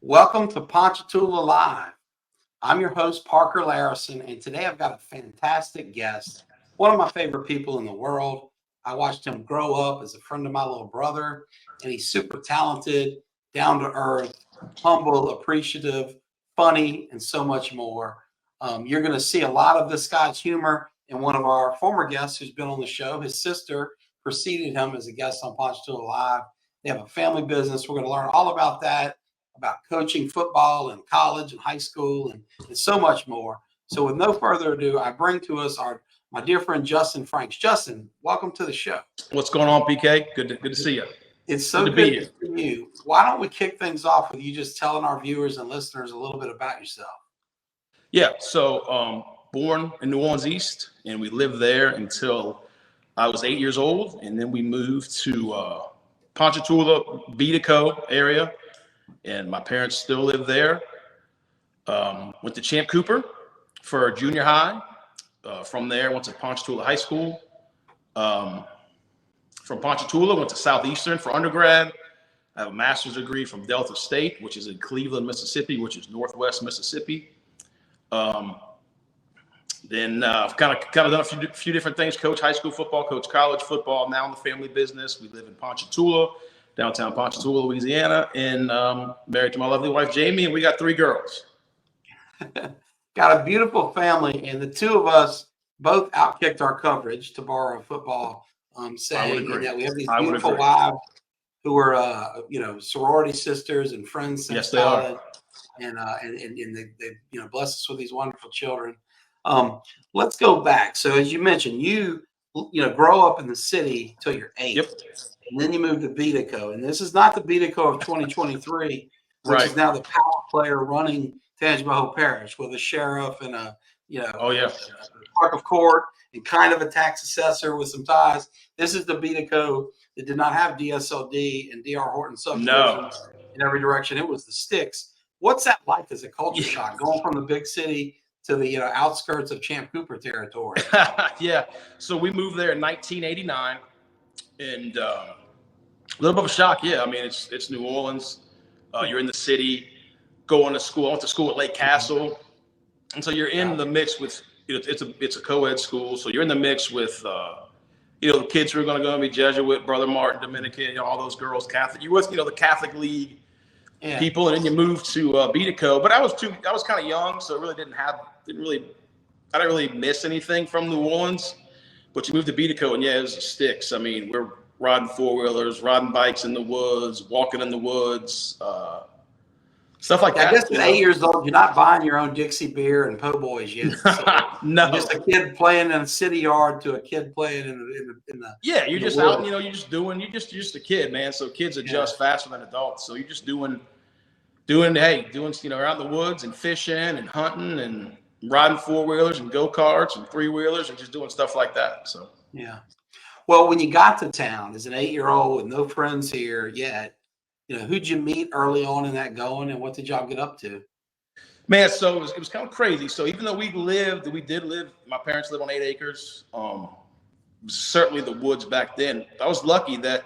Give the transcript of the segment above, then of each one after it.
Welcome to Ponchatoula Live. I'm your host, Parker Layrisson, and today I've got a fantastic guest, one of my favorite people in the world. I watched him grow up as a friend of my little brother, and he's super talented, down to earth, humble, appreciative, funny, and so much more. You're going to see a lot of this guy's humor in one of our former guests who's been on the show. His sister preceded him as a guest on Ponchatoula Live. They have a family business. We're going to learn all about that, about coaching football in college and high school and so much more. So with no further ado, I bring to us my dear friend Justin Franks. Justin, welcome to the show. What's going on, PK? Good to see you. It's so good to see you. Why don't we kick things off with you just telling our viewers and listeners a little bit about yourself? Yeah, so born in New Orleans East, and we lived there until I was 8 years old, and then we moved to Ponchatoula, Beatico area, and my parents still live there. Went to Champ Cooper for junior high. From there, went to Ponchatoula High School. From Ponchatoula, went to Southeastern for undergrad. I have a master's degree from Delta State, which is in Cleveland, Mississippi, which is Northwest Mississippi. Then I've kind of done a few different things. Coach high school football, coach college football. Now in the family business. We live in Ponchatoula, downtown Ponchatoula, Louisiana, and married to my lovely wife, Jamie, and we got 3 girls. Got a beautiful family, and the two of us both outkicked our coverage, to borrow a football saying. That we have these beautiful wives who are, sorority sisters and friends since college. And they bless us with these wonderful children. Let's go back. So as you mentioned, you grow up in the city till you're 8. Yep. And then you move to Beatico. And this is not the Beatico of 2023, which is now the power player running Tangipahoa Parish with a sheriff and a clerk of court and kind of a tax assessor with some ties. This is the Beatico that did not have DSLD and DR Horton subdivisions in every direction. It was the sticks. What's that like as a culture shock, going from the big city to the outskirts of Champ Cooper territory? Yeah. So we moved there in 1989, and a little bit of a shock. Yeah, I mean it's New Orleans. You're in the city, going to school. I went to school at Lake Castle, and so you're in the mix with it's a co-ed school, so you're in the mix with the kids who are going to go and be Jesuit, Brother Martin, Dominican, all those girls, Catholic. You with the Catholic League. Yeah. People, and then you moved to Beatico, but I was kind of young, so I didn't really miss anything from New Orleans. But you moved to Beatico, and it was the sticks. I mean, we're riding 4-wheelers, riding bikes in the woods, walking in the woods, stuff like that. I guess at 8 years old, you're not buying your own Dixie beer and po' boys yet. So no, just a kid playing in a city yard to a kid playing in the you're just out. You're just a kid, man. So kids adjust faster than adults. So you're just doing around the woods and fishing and hunting and riding 4-wheelers and go-karts and 3-wheelers and just doing stuff like that. So well, when you got to town as an 8-year-old with no friends here yet, who'd you meet early on in that going, and what did y'all get up to? Man, so it was kind of crazy. So even though we did live, my parents lived on 8 acres. Certainly the woods back then. I was lucky that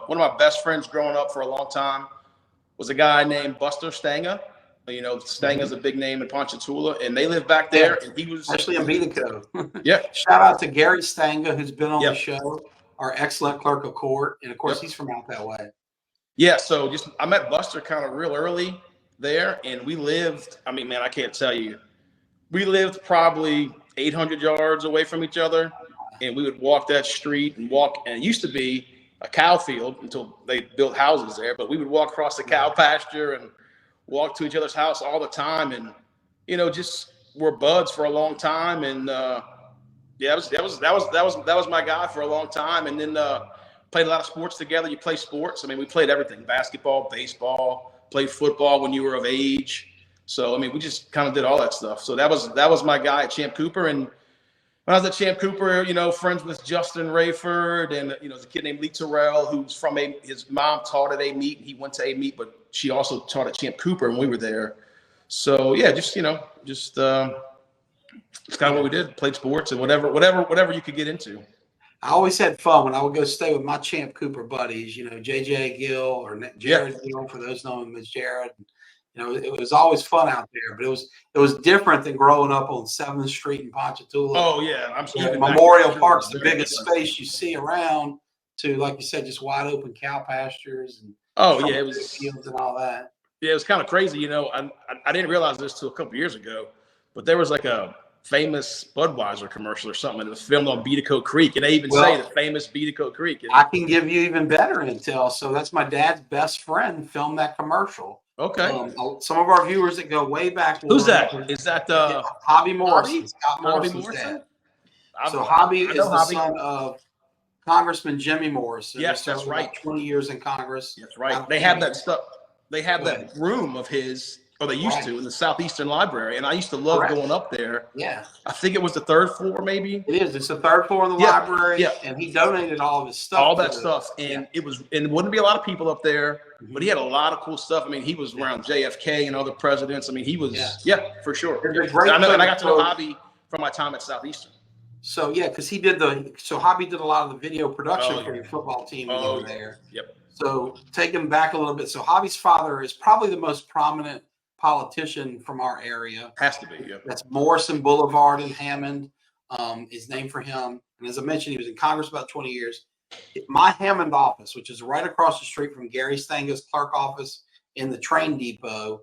one of my best friends growing up for a long time was a guy named Buster Stanga. Stanga's a big name in Ponchatoula, and they lived back there. And he was actually in Beatico. Yeah. Shout out to Gary Stanga, who's been on the show, our excellent clerk of court, and of course he's from out that way. Yeah, so I met Buster kind of real early there, and we lived. I mean, man, I can't tell you. We lived probably 800 yards away from each other, and we would walk that street and it used to be a cow field until they built houses there, but we would walk across the cow pasture and walk to each other's house all the time, and just were buds for a long time, and that was my guy for a long time, and then played a lot of sports together. You play sports. I mean, we played everything: basketball, baseball, played football when you were of age. So I mean, we just kind of did all that stuff. So that was my guy at Champ Cooper, and when I was at Champ Cooper, friends with Justin Rayford and, there's a kid named Lee Terrell, who's from his mom taught at A-Meet. He went to A-Meet, but she also taught at Champ Cooper when we were there. So, it's kind of what we did, played sports and whatever you could get into. I always had fun when I would go stay with my Champ Cooper buddies, JJ Gill or Jared Gill, for those knowing him as Jared. it was always fun out there, but it was different than growing up on 7th Street in Ponchatoula. Oh yeah, I'm even Memorial Park's the biggest space you see around. To, like you said, just wide open cow pastures and it was fields and all that. Yeah, it was kind of crazy. I didn't realize this till a couple years ago, but there was like a famous Budweiser commercial or something. It was filmed on Beatico Creek, and they even say the famous Beatico Creek. I can give you even better intel. So that's my dad's best friend filmed that commercial. Okay. Some of our viewers that go way back. Who's that? Is that Hobby Morrison? Scott Hobby Morrison's Morrison? dad. So Hobby is the son of Congressman Jimmy Morrison. Yes, that's right. 20 years in Congress. That's right. They have that stuff. They have that room of his, or they used to, in the Southeastern Library, and I used to love going up there. Yeah. I think it was the 3rd floor, maybe. It is. It's the 3rd floor of the library. Yeah. And he donated all of his stuff. All that stuff, and it wouldn't be a lot of people up there, but he had a lot of cool stuff. I mean, he was around JFK and other presidents. I mean, he was, for sure. And I got to know Hobby from my time at Southeastern. So because he did Hobby did a lot of the video production for your football team over there. Yep. So take him back a little bit. So Hobby's father is probably the most prominent politician from our area. Has to be. Yeah. That's Morrison Boulevard in Hammond. Is named for him. And as I mentioned, he was in Congress about 20 years. My Hammond office, which is right across the street from Gary Stanga's clerk office in the train depot,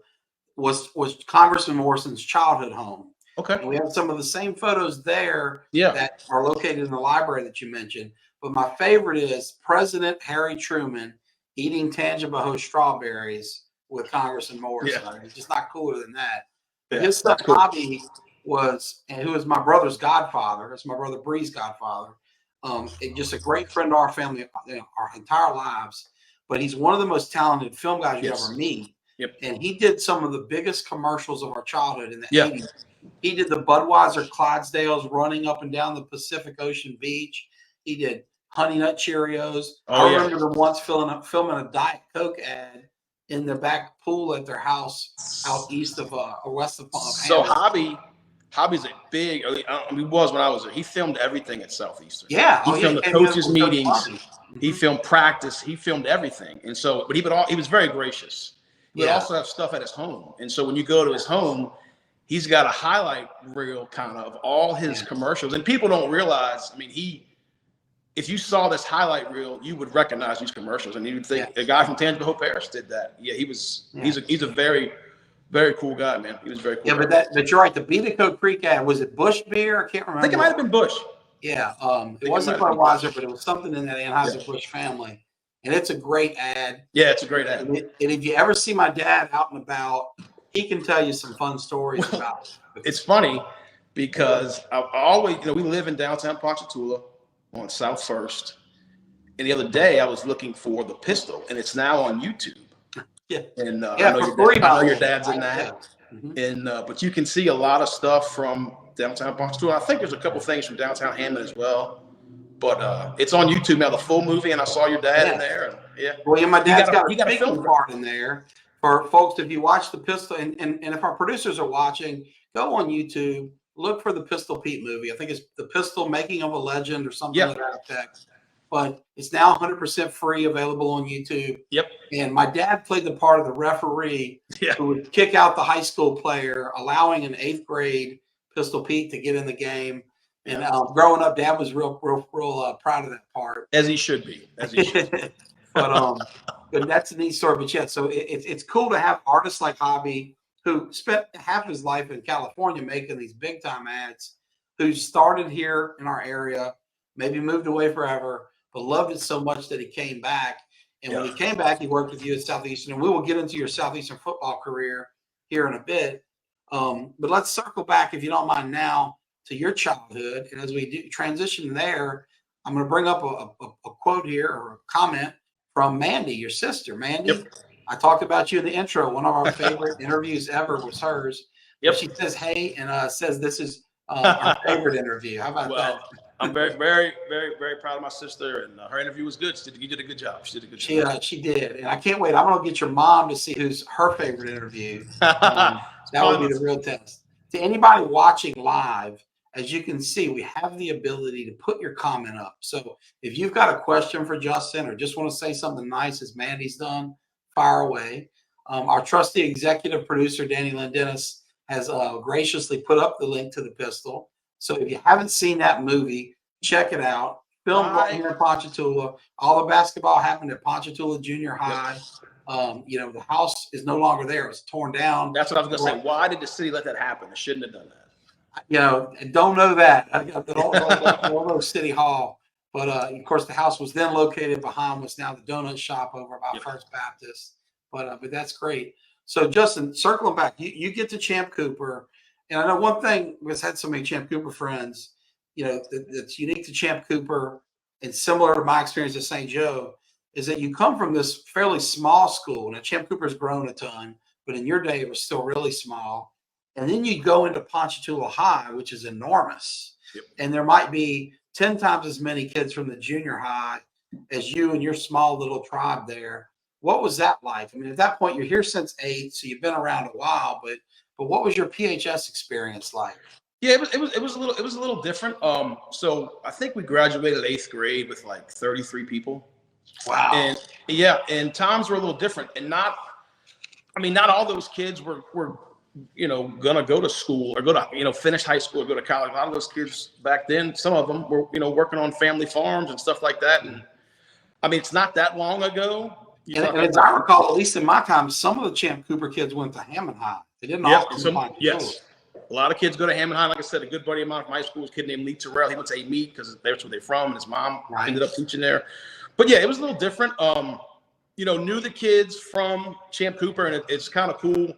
was Congressman Morrison's childhood home. Okay. And we have some of the same photos there that are located in the library that you mentioned. But my favorite is President Harry Truman eating tangible strawberries with Congressman Morrison. Yeah. It's just not cooler than that. But Yeah, his son Hobby who was my brother's godfather. That's my brother Bree's godfather. Just a great friend of our family, our entire lives. But he's one of the most talented film guys you ever meet. Yep. And he did some of the biggest commercials of our childhood in the 80s. He did the Budweiser Clydesdales running up and down the Pacific Ocean beach. He did Honey Nut Cheerios. I remember them once filming a Diet Coke ad in their back pool at their house out east of or west of So Hobby's a big. He was when I was there. He filmed everything at Southeastern. Yeah, he filmed the coaches' meetings. He filmed practice. He filmed everything. And so, but he was very gracious. He would also have stuff at his home. And so when you go to his home, he's got a highlight reel kind of all his commercials. And people don't realize, I mean, if you saw this highlight reel, you would recognize these commercials. And you would think a guy from Tangible Hope Paris did that. Yeah, he's a very, very cool guy, man. He was very cool. Yeah, but you're right. The Beatico Creek ad, was it Bush beer? I can't remember. I think it might have been Bush. Yeah. It wasn't Budweiser, but it was something in that Anheuser-Busch family. And it's a great ad. Yeah, it's a great ad. And if you ever see my dad out and about, he can tell you some fun stories about it. It's funny because I always, we live in downtown Ponchatoula on South First. And the other day I was looking for The Pistol, and it's now on YouTube. Yeah. And I know your dad's in that. And but you can see a lot of stuff from downtown Ponchatoula. I think there's a couple things from downtown Hammond as well. But it's on YouTube now, the full movie, and I saw your dad in there. And, well, my dad's got a speaking part in there. For folks, if you watch The Pistol, and if our producers are watching, go on YouTube, look for the Pistol Pete movie. I think it's The Pistol Making of a Legend or something like that. But it's now 100% free, available on YouTube. Yep. And my dad played the part of the referee who would kick out the high school player, allowing an 8th grade Pistol Pete to get in the game. And growing up, Dad was real proud of that part. As he should be. But that's a neat story. But so it's cool to have artists like Hobby, who spent half his life in California making these big time ads, who started here in our area, maybe moved away forever, but loved it so much that he came back. And when he came back, he worked with you at Southeastern. And we will get into your Southeastern football career here in a bit. But let's circle back, if you don't mind, now to your childhood. And as we do transition there, I'm going to bring up a quote here, or a comment from Mandy, your sister. Mandy, I talked about you in the intro. One of our favorite interviews ever was hers. She says, hey, and says this is our favorite interview. How about that? I'm very, very, very, very proud of my sister, and her interview was good. You did a good job. She did a good job. She did, and I can't wait. I'm going to get your mom to see who's her favorite interview. That would be the real test. To anybody watching live, as you can see, we have the ability to put your comment up. So if you've got a question for Justin, or just want to say something nice as Mandy's done, fire away. Our trusty executive producer, Danny Lynn Dennis, has graciously put up the link to the pistol. So if you haven't seen that movie, check it out. Filmed right here in Ponchatoula. All the basketball happened at Ponchatoula Junior High. The house is no longer there. It was torn down. That's what I was going to say. Why did the city let that happen? It shouldn't have done that. Don't know that. I don't know City Hall. But, of course, the house was then located behind what's now the donut shop over by First Baptist. But that's great. So, Justin, circling back, you get to Champ Cooper. And I know one thing, because I had so many Champ Cooper friends, that's unique to Champ Cooper and similar to my experience at St. Joe, is that you come from this fairly small school. Now, Champ Cooper's grown a ton, but in your day, it was still really small. And then you go into Ponchatoula High, which is enormous. Yep. And there might be 10 times as many kids from the junior high as you and your small little tribe there. What was that like? I mean, at that point, you're here since 8, so you've been around a while, but what was your PHS experience like? Yeah, it was a little different. So I think we graduated 8th grade with like 33 people. Wow. And times were a little different. And not all those kids were gonna go to school or go to, finish high school or go to college. A lot of those kids back then, some of them were, working on family farms and stuff like that. And I mean, it's not that long ago. And as I recall, at least in my time, some of the Champ Cooper kids went to Hammond High. They didn't all come to Yes. A lot of kids go to Hammond High. Like I said, a good buddy of mine from high school was a kid named Lee Terrell. He went to A-Meet because that's where they're from, and his mom ended up teaching there. But yeah, it was a little different. Knew the kids from Champ Cooper, and it's kind of cool.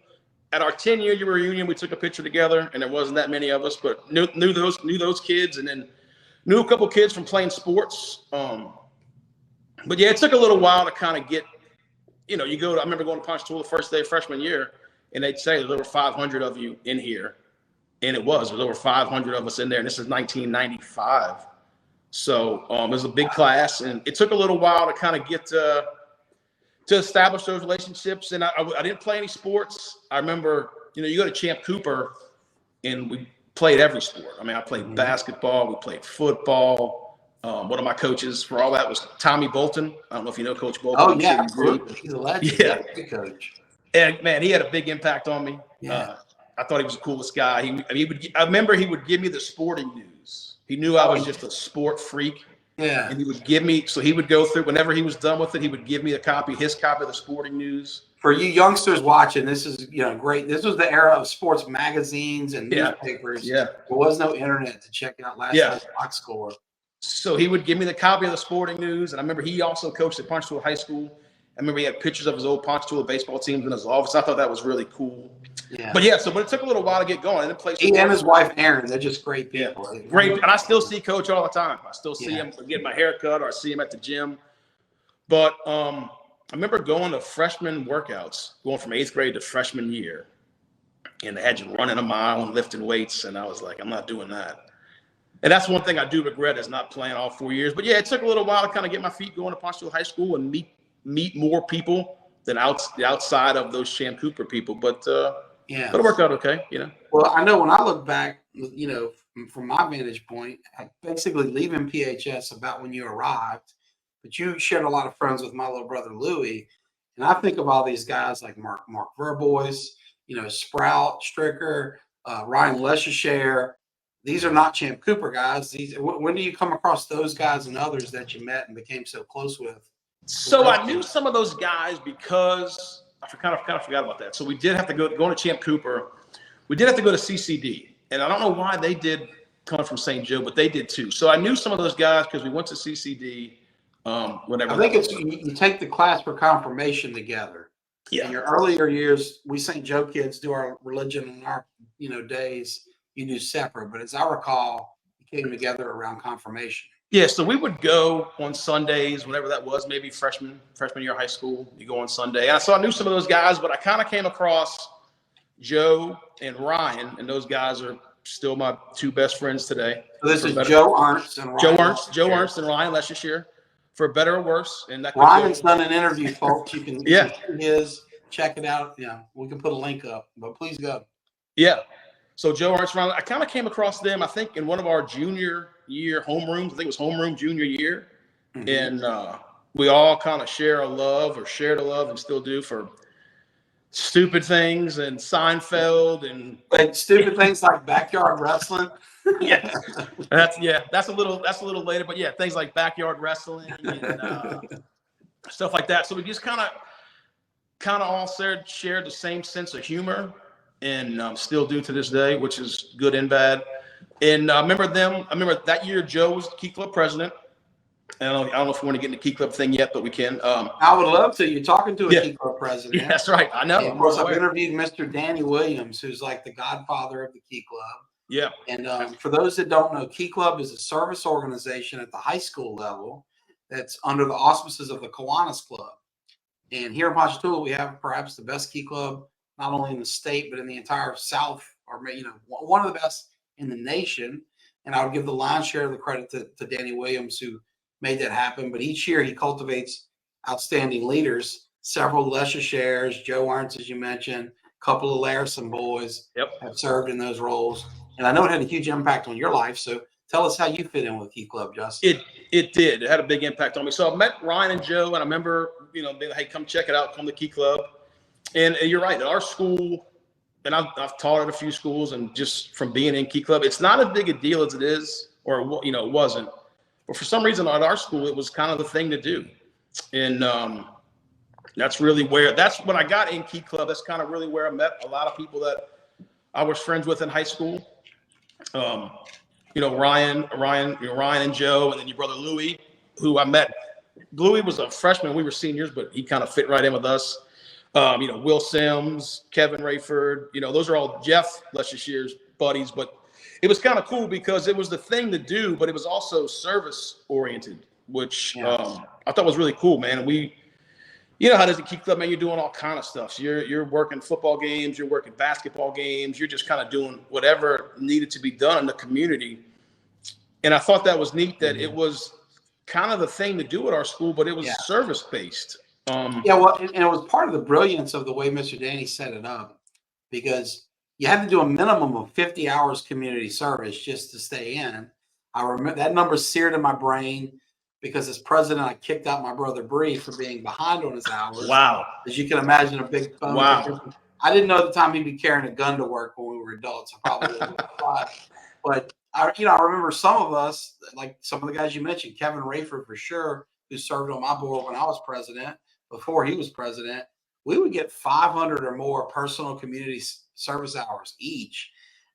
At our 10-year reunion, we took a picture together, and there wasn't that many of us, but knew those kids, and then knew a couple kids from playing sports. But yeah, it took a little while to kind of get, I remember going to Ponchatoula the first day of freshman year, and they'd say there's over 500 of you in here. And there was over 500 of us in there. And this is 1995. So it was a big class. And it took a little while to kind of get to establish those relationships. And I didn't play any sports. I remember, you go to Champ Cooper and we played every sport. I mean, I played basketball. We played football. One of my coaches for all that was Tommy Bolton. I don't know if you know Coach Bolton. Oh, yeah, absolutely. He's a legend. Yeah. Good coach. And, man, he had a big impact on me. Yeah. I thought he was the coolest guy. I remember he would give me the sporting news. He knew I was just a sport freak. Yeah. And he would give me, so he would go through, whenever he was done with it, he would give me his copy of the sporting news. For you youngsters watching, this is, great. This was the era of sports magazines and newspapers. Yeah. There was no internet to check out last night's box score. So he would give me the copy of the sporting news. And I remember he also coached at Ponchatoula High School. I remember he had pictures of his old Ponchatoula baseball teams in his office. I thought that was really cool. Yeah. But it took a little while to get going. And he and his wife, Erin, they're just great people. Yeah. Great. And I still see Coach all the time. I still see him getting my hair cut or I see him at the gym. But I remember going to freshman workouts, going from 8th grade to freshman year. And they had you running a mile and lifting weights. And I was like, I'm not doing that. And that's one thing I do regret is not playing all 4 years. But yeah, it took a little while to kind of get my feet going to Ponchatoula High School and meet more people than outside of those Champ Cooper people. But it worked out okay, Well, I know when I look back, from my vantage point, basically leaving PHS about when you arrived, but you shared a lot of friends with my little brother Louie. And I think of all these guys like Mark Verbois, Sprout, Stricker, Ryan Leschere. These are not Champ Cooper guys. When do you come across those guys and others that you met and became so close with? So I knew some of those guys because I kind of forgot about that. So we did have to go to Champ Cooper. We did have to go to CCD. And I don't know why they did come from St. Joe, but they did too. So I knew some of those guys because we went to CCD. Whenever I think you take the class for confirmation together. Yeah. In your earlier years, we St. Joe kids do our religion in our days. You do separate, but as I recall, you came together around confirmation. Yeah, so we would go on Sundays, whenever that was, maybe freshman year of high school. You go on Sunday. And so I knew some of those guys, but I kind of came across Joe and Ryan, and those guys are still my two best friends today. So this is Joe Ernst and Ryan. Joe Ernst and Ryan Leschere, for better or worse. And that Ryan's done an interview, folks. You can see check it out. Yeah, we can put a link up, but please go. Yeah. So Joe Ernst, Ryan, I kind of came across them, I think, in one of our junior year homerooms. I think it was homeroom junior year. Mm-hmm. And we all kind of shared a love and still do for stupid things and Seinfeld and Like stupid things like backyard wrestling. yeah, that's a little later, but yeah, things like backyard wrestling and stuff like that. So we just kind of all shared the same sense of humor, and still do to this day, which is good and bad. And I remember that year Joe was Key Club president. I don't know if we want to get into Key Club thing yet, but we can. I would love to. You're talking to a Yeah. Key Club president. Yeah, that's right. I know. And of course, I've interviewed Mr. Danny Williams, who's like the godfather of the Key Club. Yeah. And for those that don't know, Key Club is a service organization at the high school level that's under the auspices of the Kiwanis Club. And here in Ponchatoula, we have perhaps the best Key Club, not only in the state, but in the entire South, or one of the best in the nation. And I would give the lion's share of the credit to Danny Williams, who made that happen. But each year he cultivates outstanding leaders. Several Lesher shares, Joe Ernst, as you mentioned, a couple of Layrisson boys have served in those roles. And I know it had a huge impact on your life. So tell us how you fit in with Key Club, Justin. It did. It had a big impact on me. So I met Ryan and Joe, and I remember, being like, hey, come check it out. Come to Key Club. And you're right. At our school, and I've taught at a few schools, and just from being in Key Club, it's not as big a deal as it is, or it wasn't. But for some reason at our school, it was kind of the thing to do. And that's when I got in Key Club. That's kind of really where I met a lot of people that I was friends with in high school. Ryan and Joe, and then your brother Louie, who I met. Louie was a freshman. We were seniors, but he kind of fit right in with us. Will Sims, Kevin Rayford, those are all Jeff Leshear's buddies, but it was kind of cool because it was the thing to do, but it was also service oriented, which I thought was really cool, man. And we, how it is at Key Club, man, you're doing all kind of stuff. So you're working football games, you're working basketball games, you're just kind of doing whatever needed to be done in the community. And I thought that was neat that it was kind of the thing to do at our school, but it was service based. And it was part of the brilliance of the way Mr. Danny set it up, because you had to do a minimum of 50 hours community service just to stay in. I remember that number seared in my brain because as president, I kicked out my brother Bree for being behind on his hours. Wow. As you can imagine, a big phone. Wow. I didn't know at the time he'd be carrying a gun to work when we were adults. I probably would have thought. But I remember some of us, like some of the guys you mentioned, Kevin Rayford for sure, who served on my board when I was president, before he was president, we would get 500 or more personal community service hours each.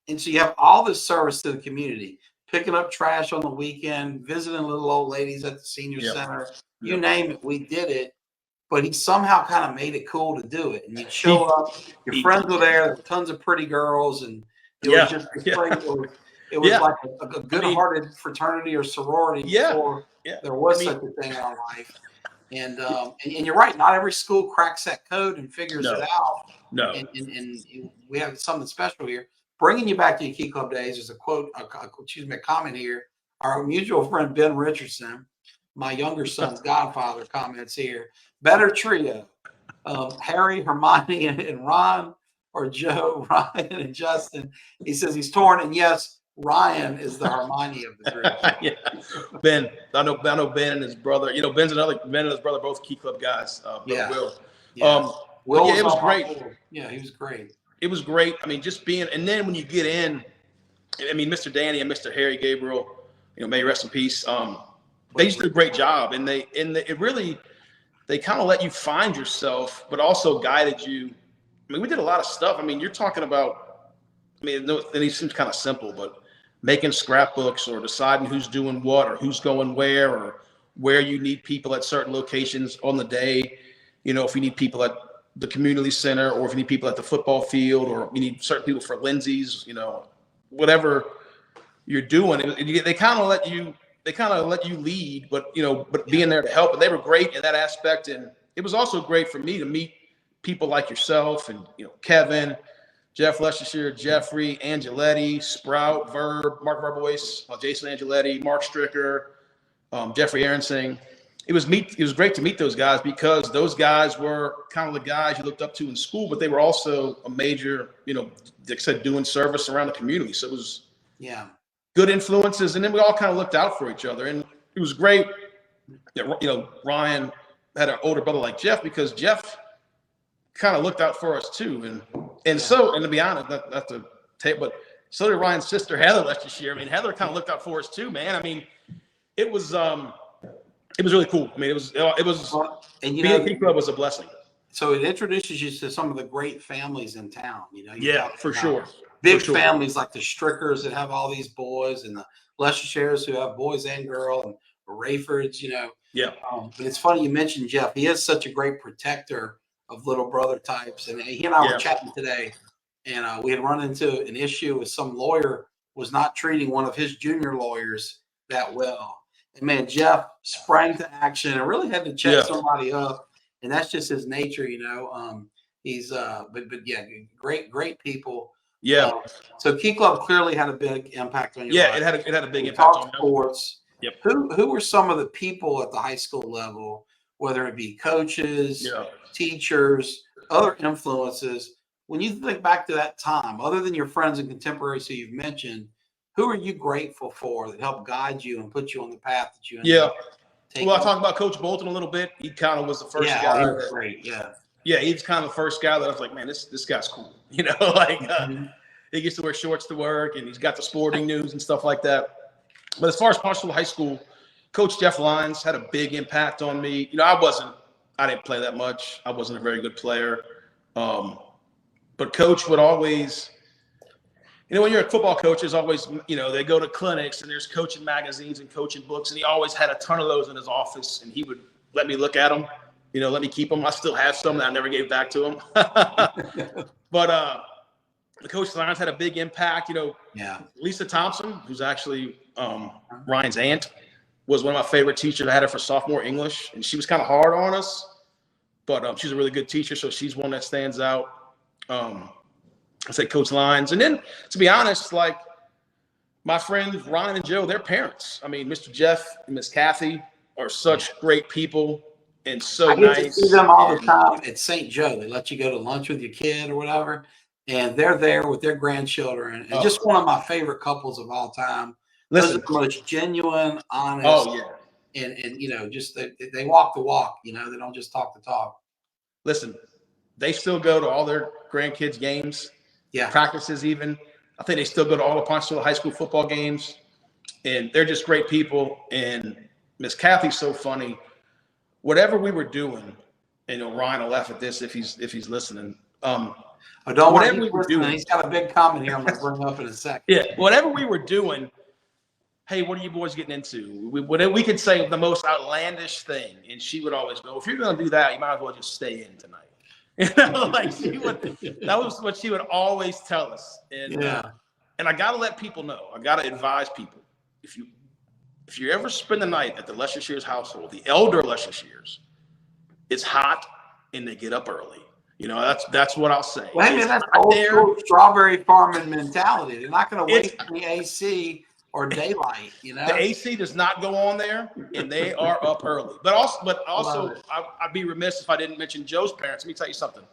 And so you have all this service to the community, picking up trash on the weekend, visiting little old ladies at the senior center, you name it, we did it. But he somehow kind of made it cool to do it. And you'd show up, your friends were there tons of pretty girls, and it was just it was like a good-hearted fraternity or sorority before there was such a thing in our life. And you're right. Not every school cracks that code and figures it out. No. And we have something special here. Bringing you back to your Key Club days, there's a comment here. Our mutual friend Ben Richardson, my younger son's godfather, comments here. Better trio, Harry, Hermione, and Ron, or Joe, Ryan, and Justin. He says he's torn, and yes, Ryan is the Hermione of the group. Ben, I know Ben and his brother. Ben and his brother, both Key Club guys. Will. Will, it was great. Yeah, he was great. It was great. I mean, just being, and then when you get in, Mr. Danny and Mr. Harry Gabriel, may he rest in peace. They just did a great job, and they kind of let you find yourself, but also guided you. We did a lot of stuff. You're talking about, it seems kind of simple, but making scrapbooks or deciding who's doing what or who's going where or where you need people at certain locations on the day. If you need people at the community center, or if you need people at the football field, or you need certain people for Lindsay's, whatever you're doing, they kind of let you lead, but being there to help. And they were great in that aspect. And it was also great for me to meet people like yourself and, Kevin, Jeff Leshear, Jeffrey, Angeletti, Sprout, Verb, Mark Verbois, Jason Angeletti, Mark Stricker, Jeffrey Aaronsing. It was great to meet those guys, because those guys were kind of the guys you looked up to in school, but they were also a major, like I said, doing service around the community. So it was good influences. And then we all kind of looked out for each other. And it was great that, Ryan had an older brother like Jeff, because Jeff kind of looked out for us too. And so, and to be honest, not to take, but so did Ryan's sister Heather Leicestershire. I mean, Heather kind of looked out for us too, man. I mean, it was really cool. I mean, it was Well, and being a Key Club was a blessing. So it introduces you to some of the great families in town. You know, For sure. Big families like the Strickers that have all these boys, and the Leicestershires who have boys and girls, and the Rayfords. You know, but it's funny you mentioned Jeff. He is such a great protector of little brother types, and he and I were chatting today, and we had run into an issue with some lawyer was not treating one of his junior lawyers that well. And man, Jeff sprang to action and really had to check somebody up. And that's just his nature, you know. He's but yeah, great people. Yeah. So Key Club clearly had a big impact on you. Yeah, it had a big impact on sports. Yep. Who were some of the people at the high school level, whether it be coaches, teachers, other influences? When you think back to that time, other than your friends and contemporaries who you've mentioned, who are you grateful for that helped guide you and put you on the path that you ended up taking? Well, I talked about Coach Bolton a little bit. He kind of was the first guy. He was great. Yeah, he's kind of the first guy that I was like, man, this guy's cool. You know, like he gets to wear shorts to work, and he's got the sporting news and stuff like that. But as far as Ponchatoula High School, Coach Jeff Lyons had a big impact on me. You know, I didn't play that much. I wasn't a very good player. But Coach would always, you know, when you're a football coach, there's always, you know, they go to clinics and there's coaching magazines and coaching books, and he always had a ton of those in his office, and he would let me look at them, you know, let me keep them. I still have some that I never gave back to him. But the Coach Lyons had a big impact. You know, Lisa Thompson, who's actually Ryan's aunt, was one of my favorite teachers. I had her for sophomore English, and she was kind of hard on us, but she's a really good teacher, so she's one that stands out. I say Coach Lyons. And then, to be honest, like my friends Ryan and Joe, their parents. I mean, Mr. Jeff and Miss Kathy are such great people and so nice. I get to see them all the time at St. Joe. They let you go to lunch with your kid or whatever, and they're there with their grandchildren. And just one of my favorite couples of all time. Those are the most genuine, honest, and you know, just they walk the walk. You know, they don't just talk the talk. Listen, they still go to all their grandkids' games. Practices even. I think they still go to all the Ponchatoula High School football games, and they're just great people. And Miss Kathy's so funny. Whatever we were doing, and you know, Ryan will laugh at this if he's listening. Don't worry, we were doing. He's got a big comment here I'm going to bring up in a second. Yeah, whatever we were doing. Hey, what are you boys getting into? We could say the most outlandish thing, and she would always go, if you're going to do that, you might as well just stay in tonight. You know, like that was what she would always tell us. And and I got to let people know. I got to advise people. If you ever spend the night at the Leicestershires household, the elder Leicestershires, it's hot and they get up early. You know, that's what I'll say. Well, I mean, that's old school strawberry farming mentality. They're not going to wait for the AC or daylight. You know, the AC does not go on there, and they are up early. But also, I'd be remiss if I didn't mention Joe's parents. Let me tell you something.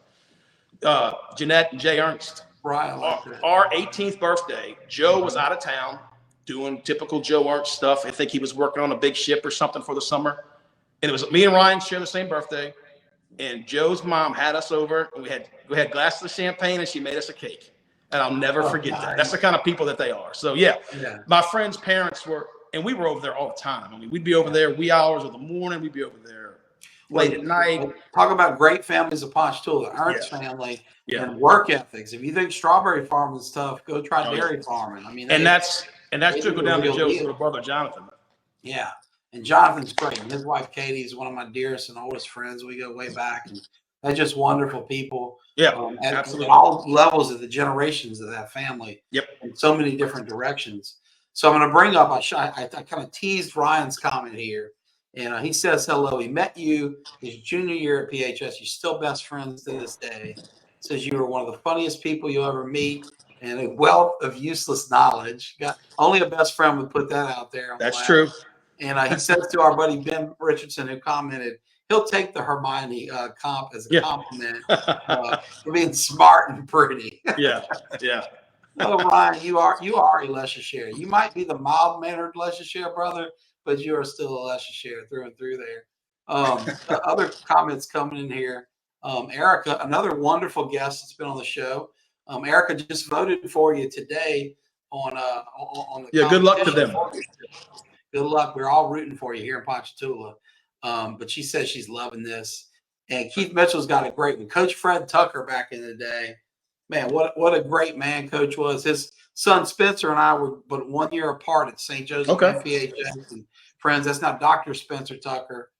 Jeanette and Jay Ernst. Our 18th birthday, Joe was out of town doing typical Joe Ernst stuff. I think he was working on a big ship or something for the summer. And it was me and Ryan share the same birthday. And Joe's mom had us over, and we had glasses of champagne, and she made us a cake. And I'll never forget that. That's the kind of people that they are. So, my friends' parents were, and we were over there all the time. I mean, we'd be over there wee hours of the morning. We'd be over there late at night. Talk about great families of Ponchatoula, Ernst family, and work ethics. If you think strawberry farming is tough, go try dairy farming. I mean, that's trickled down to Joe's little brother, Jonathan. Yeah. And Jonathan's great. And his wife, Katie, is one of my dearest and oldest friends. We go way back. And they're just wonderful people. Absolutely. At all levels of the generations of that family. In so many different directions. So I'm going to bring up, I kind of teased Ryan's comment here. And he says, hello. He met you his junior year at PHS. You're still best friends to this day. Says you were one of the funniest people you'll ever meet. And a wealth of useless knowledge. Only a best friend would put that out there. That's true. And he says to our buddy Ben Richardson, who commented, he'll take the Hermione comp as a compliment for being smart and pretty. Oh, Ryan, you are a Leicestershire. You might be the mild-mannered Leicestershire brother, but you are still a Leicestershire through and through there. Other comments coming in here. Erica, another wonderful guest that's been on the show. Erica just voted for you today on the Yeah, good luck to them. Good luck. We're all rooting for you here in Ponchatoula. But she says she's loving this. And Keith Mitchell's got a great one. Coach Fred Tucker back in the day. Man, what a great man Coach was. His son Spencer and I were but 1 year apart at St. Joseph PHS and friends. That's not Dr. Spencer Tucker.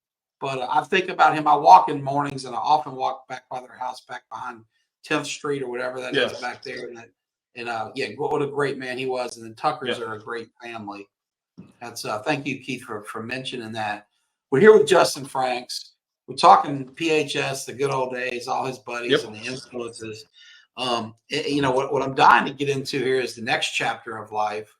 But I think about him. I walk in mornings, and I often walk back by their house, back behind 10th Street or whatever that is back there. And what a great man he was. And the Tuckers are a great family. That's thank you, Keith, for mentioning that. We're here with Justin Franks. We're talking PHS, the good old days, all his buddies and the influences. What I'm dying to get into here is the next chapter of life,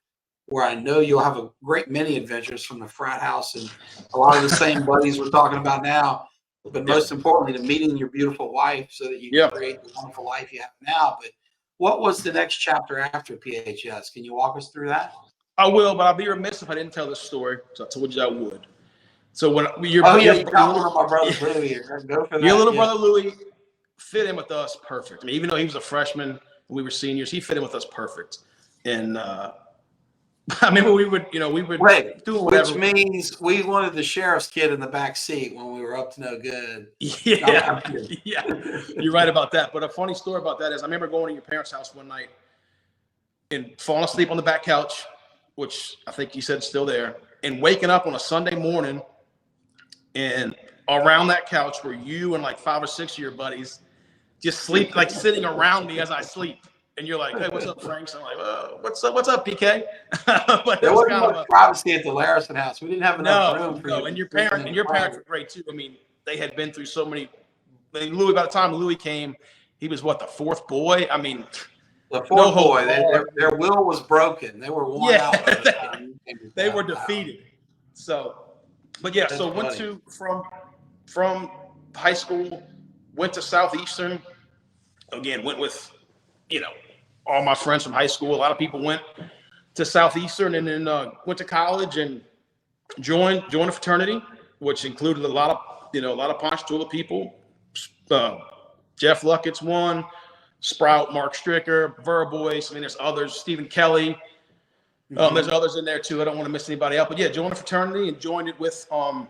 where I know you'll have a great many adventures from the frat house and a lot of the same buddies we're talking about now. But most importantly, to meeting your beautiful wife so that you can create the wonderful life you have now. But what was the next chapter after PHS? Can you walk us through that? I will, but I'll be remiss if I didn't tell this story. So I told you I would. So when you got one of my brothers, Louis. Go for that. Your little brother Louis fit in with us perfect. I mean, even though he was a freshman and we were seniors, he fit in with us perfect. And I mean, we would do whatever. Which means we wanted the sheriff's kid in the back seat when we were up to no good. Yeah, you're right about that. But a funny story about that is I remember going to your parents' house one night and falling asleep on the back couch, which I think you said is still there, and waking up on a Sunday morning, and around that couch were you and like 5 or 6 of your buddies just sleep, like sitting around me as I sleep. And you're like, hey, what's up, Frank? So I'm like, what's up, PK? But there wasn't much privacy at the Layrisson house. We didn't have enough room for you. And your parents were great too. I mean, they had been through so many. I mean, Louis, by the time Louis came, he was what, the fourth boy? I mean, the fourth boy. Their will was broken. They were worn out. They were defeated. So, but yeah, so went to from high school, went to Southeastern. Again, went with all my friends from high school. A lot of people went to Southeastern, and then went to college and joined a fraternity, which included a lot of Ponchatoula people. Jeff Luckett's one, Sprout, Mark Stricker, Verbois. I mean, there's others. Stephen Kelly. There's others in there too. I don't want to miss anybody out. But yeah, joined a fraternity and joined it with Ryan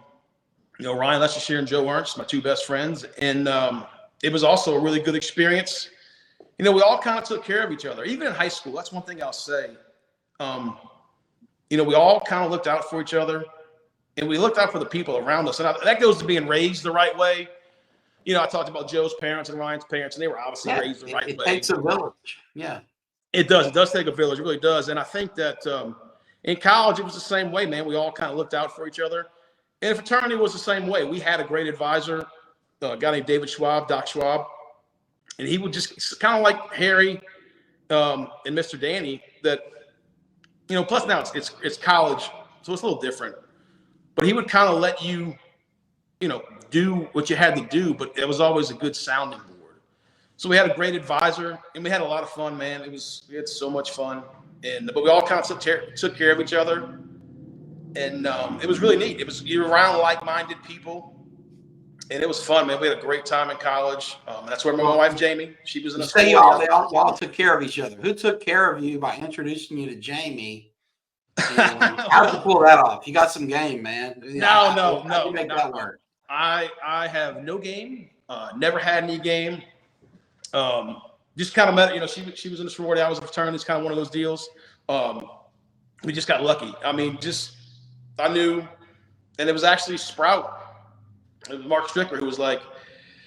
Lestershire and Joe Ernst, my two best friends, and it was also a really good experience. We all kind of took care of each other, even in high school. That's one thing I'll say. We all kind of looked out for each other, and we looked out for the people around us. And that goes to being raised the right way. I talked about Joe's parents and Ryan's parents, and they were obviously raised the right way. It takes a village. Yeah. It does. It does take a village. It really does. And I think that in college, it was the same way, man. We all kind of looked out for each other. And fraternity was the same way. We had a great advisor, a guy named David Schwab, Doc Schwab. And he would just kind of like Harry and Mr. Danny that, plus now it's college, so it's a little different. But he would kind of let you, do what you had to do, but it was always a good sounding board. So we had a great advisor, and we had a lot of fun, man. We had so much fun, but we all kind of took care of each other, and it was really neat. You were around like-minded people. And it was fun, man. We had a great time in college. And that's where my wife, Jamie, she was in a school. Y'all took care of each other. Who took care of you by introducing you to Jamie? How did you pull that off? You got some game, man. No. How you make that work? I have no game. Never had any game. Just kind of met, she was in the sorority. I was in a fraternity. It's kind of one of those deals. We just got lucky. I mean, I knew, and it was actually Sprout. It was Mark Stricker who was like,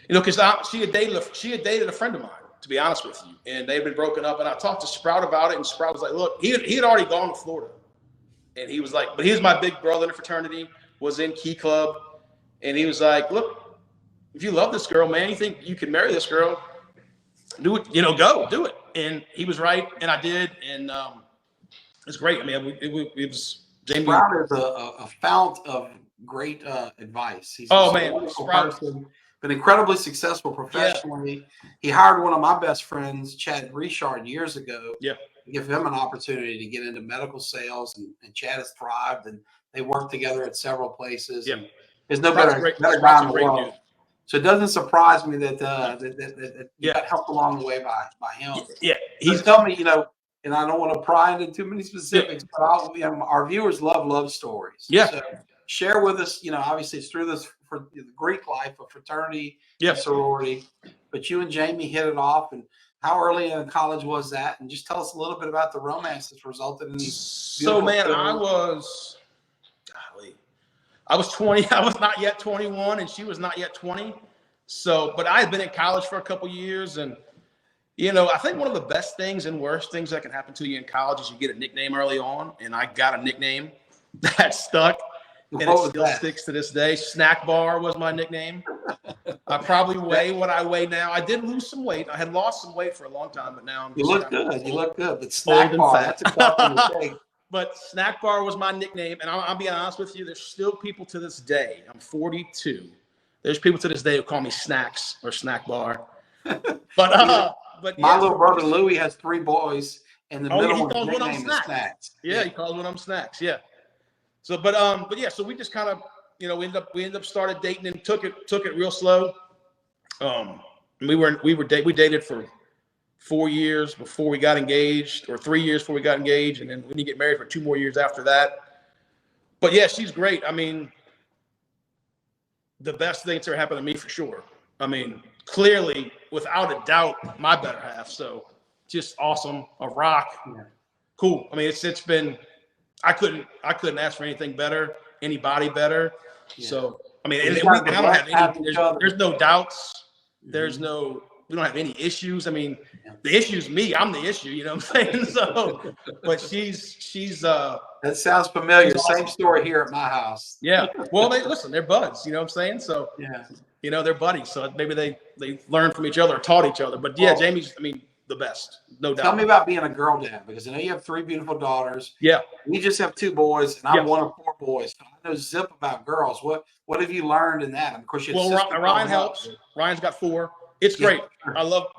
because she had dated a friend of mine, to be honest with you, and they'd been broken up. And I talked to Sprout about it, and Sprout was like, look, he had already gone to Florida, and he was like, but he's my big brother in the fraternity, was in Key Club, and he was like, look, if you love this girl, man, you think you can marry this girl, do it, go do it. And he was right, and I did, and it's great. I mean, it was Jamie. Sprout is a fount of great advice. He's a wonderful person, been incredibly successful professionally. Yeah. He hired one of my best friends, Chad Richard, years ago. Yeah. To give him an opportunity to get into medical sales, and Chad has thrived, and they worked together at several places. Yeah. There's no better guy in the world. So it doesn't surprise me that you got helped along the way by him. Yeah, He's tell me, and I don't want to pry into too many specifics, but our viewers love stories. Yeah. So share with us, obviously it's through this for the Greek life of fraternity Yeah. and sorority, but you and Jamie hit it off. And how early in college was that? And just tell us a little bit about the romance that's resulted in these. So, man, I was 20. I was not yet 21, and she was not yet 20. So, but I had been in college for a couple years, and I think one of the best things and worst things that can happen to you in college is you get a nickname early on, and I got a nickname that stuck, and it still sticks to this day. Snack Bar was my nickname. I probably weigh what I weigh now. I did lose some weight. I had lost some weight for a long time, but now you look good. You look good. But Snack Bar, that's a tough one to take. But Snack Bar was my nickname, and I'll be honest with you. There's still people to this day. I'm 42. There's people to this day who call me Snacks or Snack Bar. But my little brother Louie has 3 boys, and the middle one's nickname is Snacks. Yeah, he calls one of them Snacks. Yeah. So, but yeah. So we just kind of, we ended up started dating and took it real slow. We dated for 4 years before we got engaged, or 3 years before we got engaged, and then we didn't get married for 2 more years after that. But yeah, she's great. I mean, the best thing that's ever happened to me for sure. I mean, clearly, without a doubt, my better half. So just awesome. A rock. Yeah. Cool. I mean, it's been, I couldn't ask for anything better, anybody better. Yeah. So, I mean, and I don't have any, there's no doubts. Mm-hmm. We don't have any issues. I mean, the issue is me. I'm the issue. You know what I'm saying? So, but she's that sounds familiar. Awesome. Same story here at my house. Yeah. Well, they're buds. You know what I'm saying? So, yeah. They're buddies. So maybe they learn from each other or taught each other. But yeah, Jamie's, the best. No doubt. Tell me about being a girl dad, because I know you have 3 beautiful daughters. Yeah. We just have 2 boys, and I'm one of 4 boys. So I know zip about girls. What have you learned in that? And of course, Ryan helps. Ryan's got 4. It's great. I love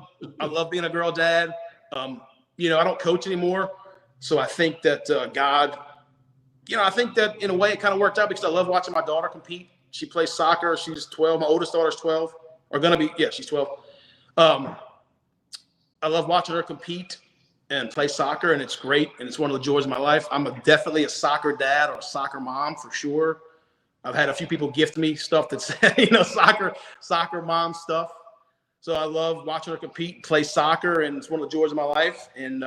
being a girl dad. I don't coach anymore. So I think that God, I think that in a way it kind of worked out, because I love watching my daughter compete. She plays soccer. She's 12. My oldest daughter's 12, or going to be. Yeah, she's 12. I love watching her compete and play soccer, and it's great. And it's one of the joys of my life. I'm definitely a soccer dad or a soccer mom for sure. I've had a few people gift me stuff that's, soccer mom stuff. So I love watching her compete, play soccer, and it's one of the joys of my life. And,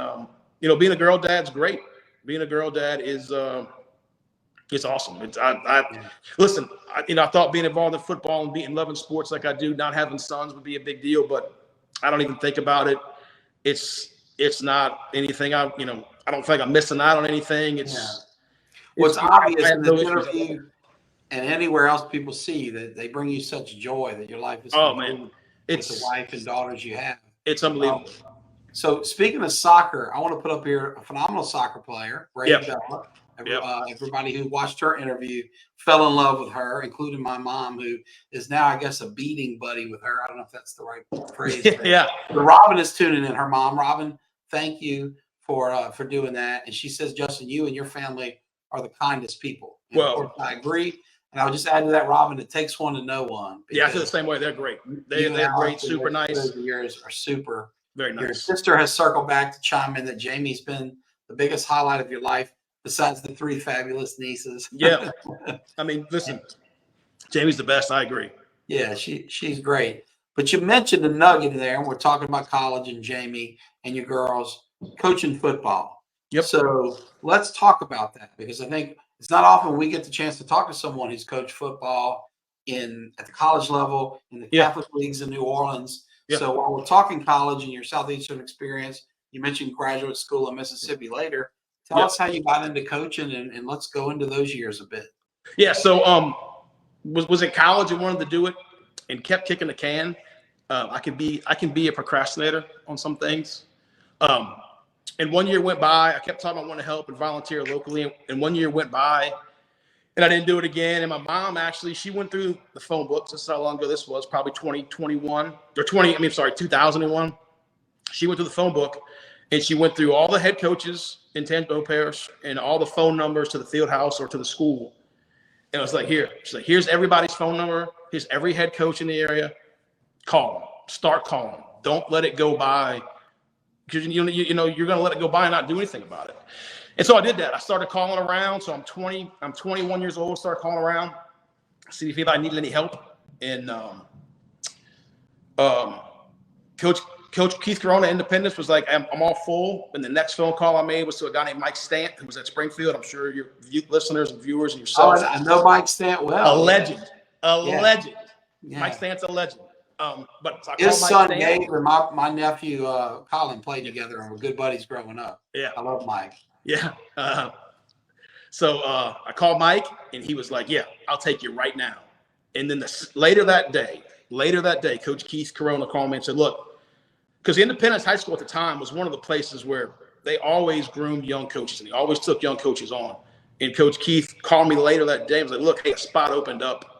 being a girl dad's great. Being a girl dad is it's awesome. Listen, I thought being involved in football and loving sports like I do, not having sons would be a big deal, but I don't even think about it. It's not anything. I don't think I'm missing out on anything. What's obvious in the interview and anywhere else people see you, that they bring you such joy that your life is with the wife and daughters you have. It's unbelievable. So speaking of soccer, I want to put up here a phenomenal soccer player, Ray Bella. Everybody who watched her interview fell in love with her, including my mom, who is now, I guess, a beating buddy with her. I don't know if that's the right phrase. Yeah. But Robin is tuning in. Her mom, Robin, thank you for doing that. And she says, Justin, you and your family are the kindest people. And of course, I agree. And I would just add to that, Robin, it takes one to know one. Yeah, I feel the same way. They're great. They're great, super nice. The years are super. Very nice. Your sister has circled back to chime in that Jamie's been the biggest highlight of your life, besides the 3 fabulous nieces. Yeah. I mean, listen, Jamie's the best. I agree. Yeah, she's great. But you mentioned a nugget there, and we're talking about college and Jamie and your girls coaching football. Yep. So let's talk about that, because I think it's not often we get the chance to talk to someone who's coached football at the college level in the Catholic leagues in New Orleans. Yep. So while we're talking college and your Southeastern experience, you mentioned graduate school in Mississippi later. Tell us how you got into coaching, and let's go into those years a bit. Yeah. So was in college and wanted to do it and kept kicking the can. I can be a procrastinator on some things. And 1 year went by. I kept talking about wanting to help and volunteer locally. And 1 year went by, and I didn't do it again. And my mom, actually, she went through the phone books. This is how long ago this was, probably 2001. She went through the phone book, and she went through all the head coaches in Tangipahoa Parish and all the phone numbers to the field house or to the school. And I was like, she's like, here's everybody's phone number. Here's every head coach in the area. Call them. Start calling them. Don't let it go by, because you're going to let it go by and not do anything about it. And so I did that. I started calling around. So I'm 21 years old. Started calling around, see if anybody needed any help. And Coach Keith Corona, Independence, was like, I'm all full. And the next phone call I made was to a guy named Mike Stant, who was at Springfield. I'm sure your listeners and viewers and yourself. I know Mike Stant well. A legend. Legend. Yeah. Mike Stant's a legend. But so his son Gabe and my nephew Colin played together and were good buddies growing up. Yeah. I love Mike. Yeah. So I called Mike, and he was like, yeah, I'll take you right now. And then later that day, Coach Keith Corona called me and said, look, because Independence High School at the time was one of the places where they always groomed young coaches, and they always took young coaches on. And Coach Keith called me later that day and was like, look, hey, a spot opened up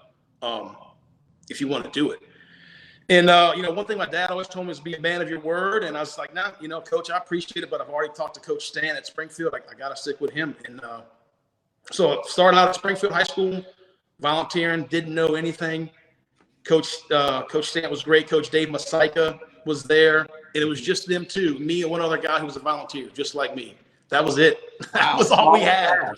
if you want to do it. And, one thing my dad always told me is be a man of your word. And I was like, nah, Coach, I appreciate it, but I've already talked to Coach Stan at Springfield. I got to stick with him. And so I started out at Springfield High School, volunteering, didn't know anything. Coach Stan was great. Coach Dave Masaika was there, and it was just them two, me and one other guy who was a volunteer, just like me. That was it. That was all we had.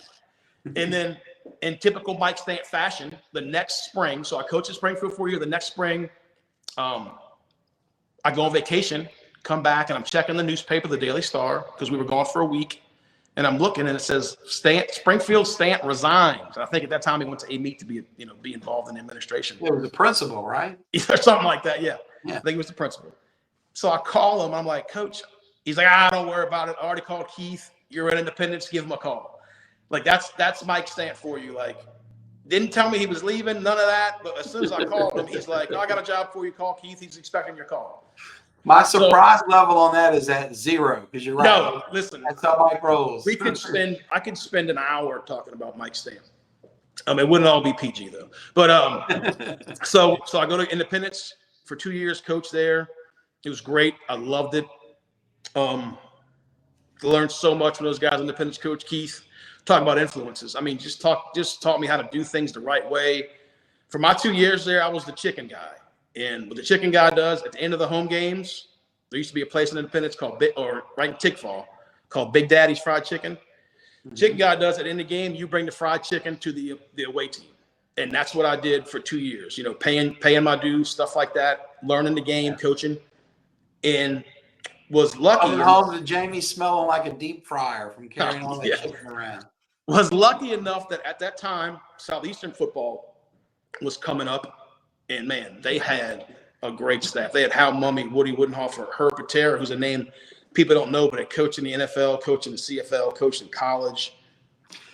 And then in typical Mike Stant fashion, the next spring, so I coached at Springfield for a year. The next spring, I go on vacation, come back, and I'm checking the newspaper, the Daily Star, because we were gone for a week. And I'm looking, and it says Springfield Stant resigns. And I think at that time he went to AMEET to be involved in administration. It was the principal, right? Or something like that. Yeah. I think it was the principal. So I call him. I'm like, Coach. He's like, don't worry about it. I already called Keith. You're at Independence. Give him a call. Like that's Mike Stant for you. Like, didn't tell me he was leaving. None of that. But as soon as I called him, he's like, no, I got a job for you. Call Keith. He's expecting your call. My surprise level on that is at 0, because you're right. No, listen. That's how Mike rolls. I could spend an hour talking about Mike Stant. It wouldn't all be PG though. But so I go to Independence for 2 years, coach there. It was great. I loved it. Learned so much from those guys. Independence coach Keith, talking about influences. I mean, just taught me how to do things the right way. For my 2 years there, I was the chicken guy. And what the chicken guy does at the end of the home games, there used to be a place in Independence right in Tickfall, called Big Daddy's Fried Chicken. Mm-hmm. Chicken guy does at the end of the game, you bring the fried chicken to the away team. And that's what I did for 2 years, paying my dues, stuff like that, learning the game, coaching, and was lucky. Coming home to Jamie smelling like a deep fryer from carrying all that chicken around. Was lucky enough that at that time, Southeastern football was coming up. And, man, they had a great staff. They had Hal Mummy, Woody Woodenhofer, Herb Patera, who's a name people don't know, but a coach in the NFL, coach in the CFL, coach in college.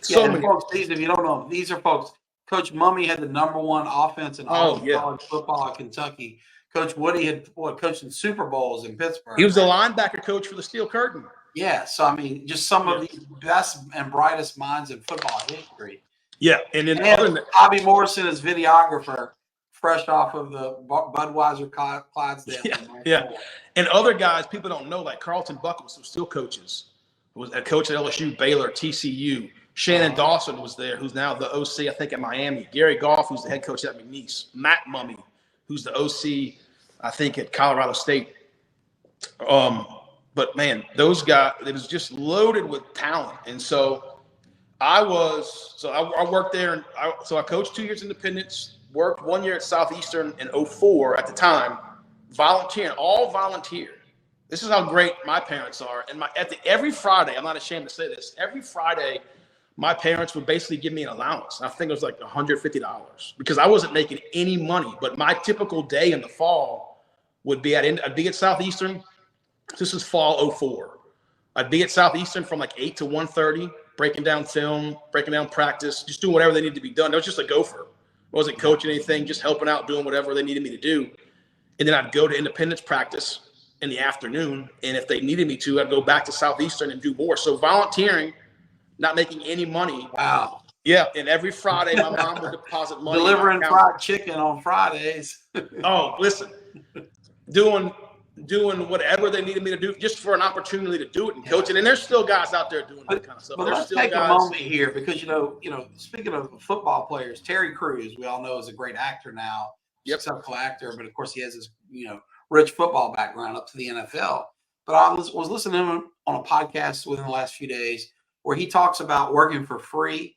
So many folks, if you don't know, these are folks. Coach Mummy had the #1 offense in all of college football at Kentucky. Coach Woody had coached in Super Bowls in Pittsburgh. He was the linebacker coach for the Steel Curtain. Yeah, so, I mean, just some of the best and brightest minds in football history. Yeah, and then Bobby Morrison is videographer, fresh off of the Budweiser Clydesdale. Yeah. And other guys people don't know, like Carlton Buckles, who still coaches, was a coach at LSU, Baylor, TCU. Shannon Dawson was there, who's now the OC, I think, at Miami. Gary Goff, who's the head coach at McNeese. Matt Mummy, who's the OC, I think, at Colorado State. But, man, those guys, it was just loaded with talent. And so I worked there. And I coached 2 years Independence. Worked 1 year at Southeastern in 2004 at the time, volunteering, all volunteer. This is how great my parents are. And every Friday, I'm not ashamed to say this, every Friday, my parents would basically give me an allowance. I think it was like $150 because I wasn't making any money. But my typical day in the fall would be I'd be at Southeastern. This is fall 2004. I'd be at Southeastern from like 8 to 1:30, breaking down film, breaking down practice, just doing whatever they needed to be done. It was just a gopher. I wasn't coaching anything, just helping out, doing whatever they needed me to do. And then I'd go to Independence practice in the afternoon. And if they needed me to, I'd go back to Southeastern and do more. So volunteering, not making any money. Wow. Yeah. And every Friday, my mom would deposit money. Delivering fried chicken on Fridays. Oh, listen, doing whatever they needed me to do just for an opportunity to do it and coaching. And there's still guys out there doing that kind of stuff. But there's let's still take guys. a moment here because, speaking of football players, Terry Crews, we all know, is a great actor now. Yep. successful actor, but of course he has this, rich football background up to the NFL. But I was listening to him on a podcast within the last few days where he talks about working for free,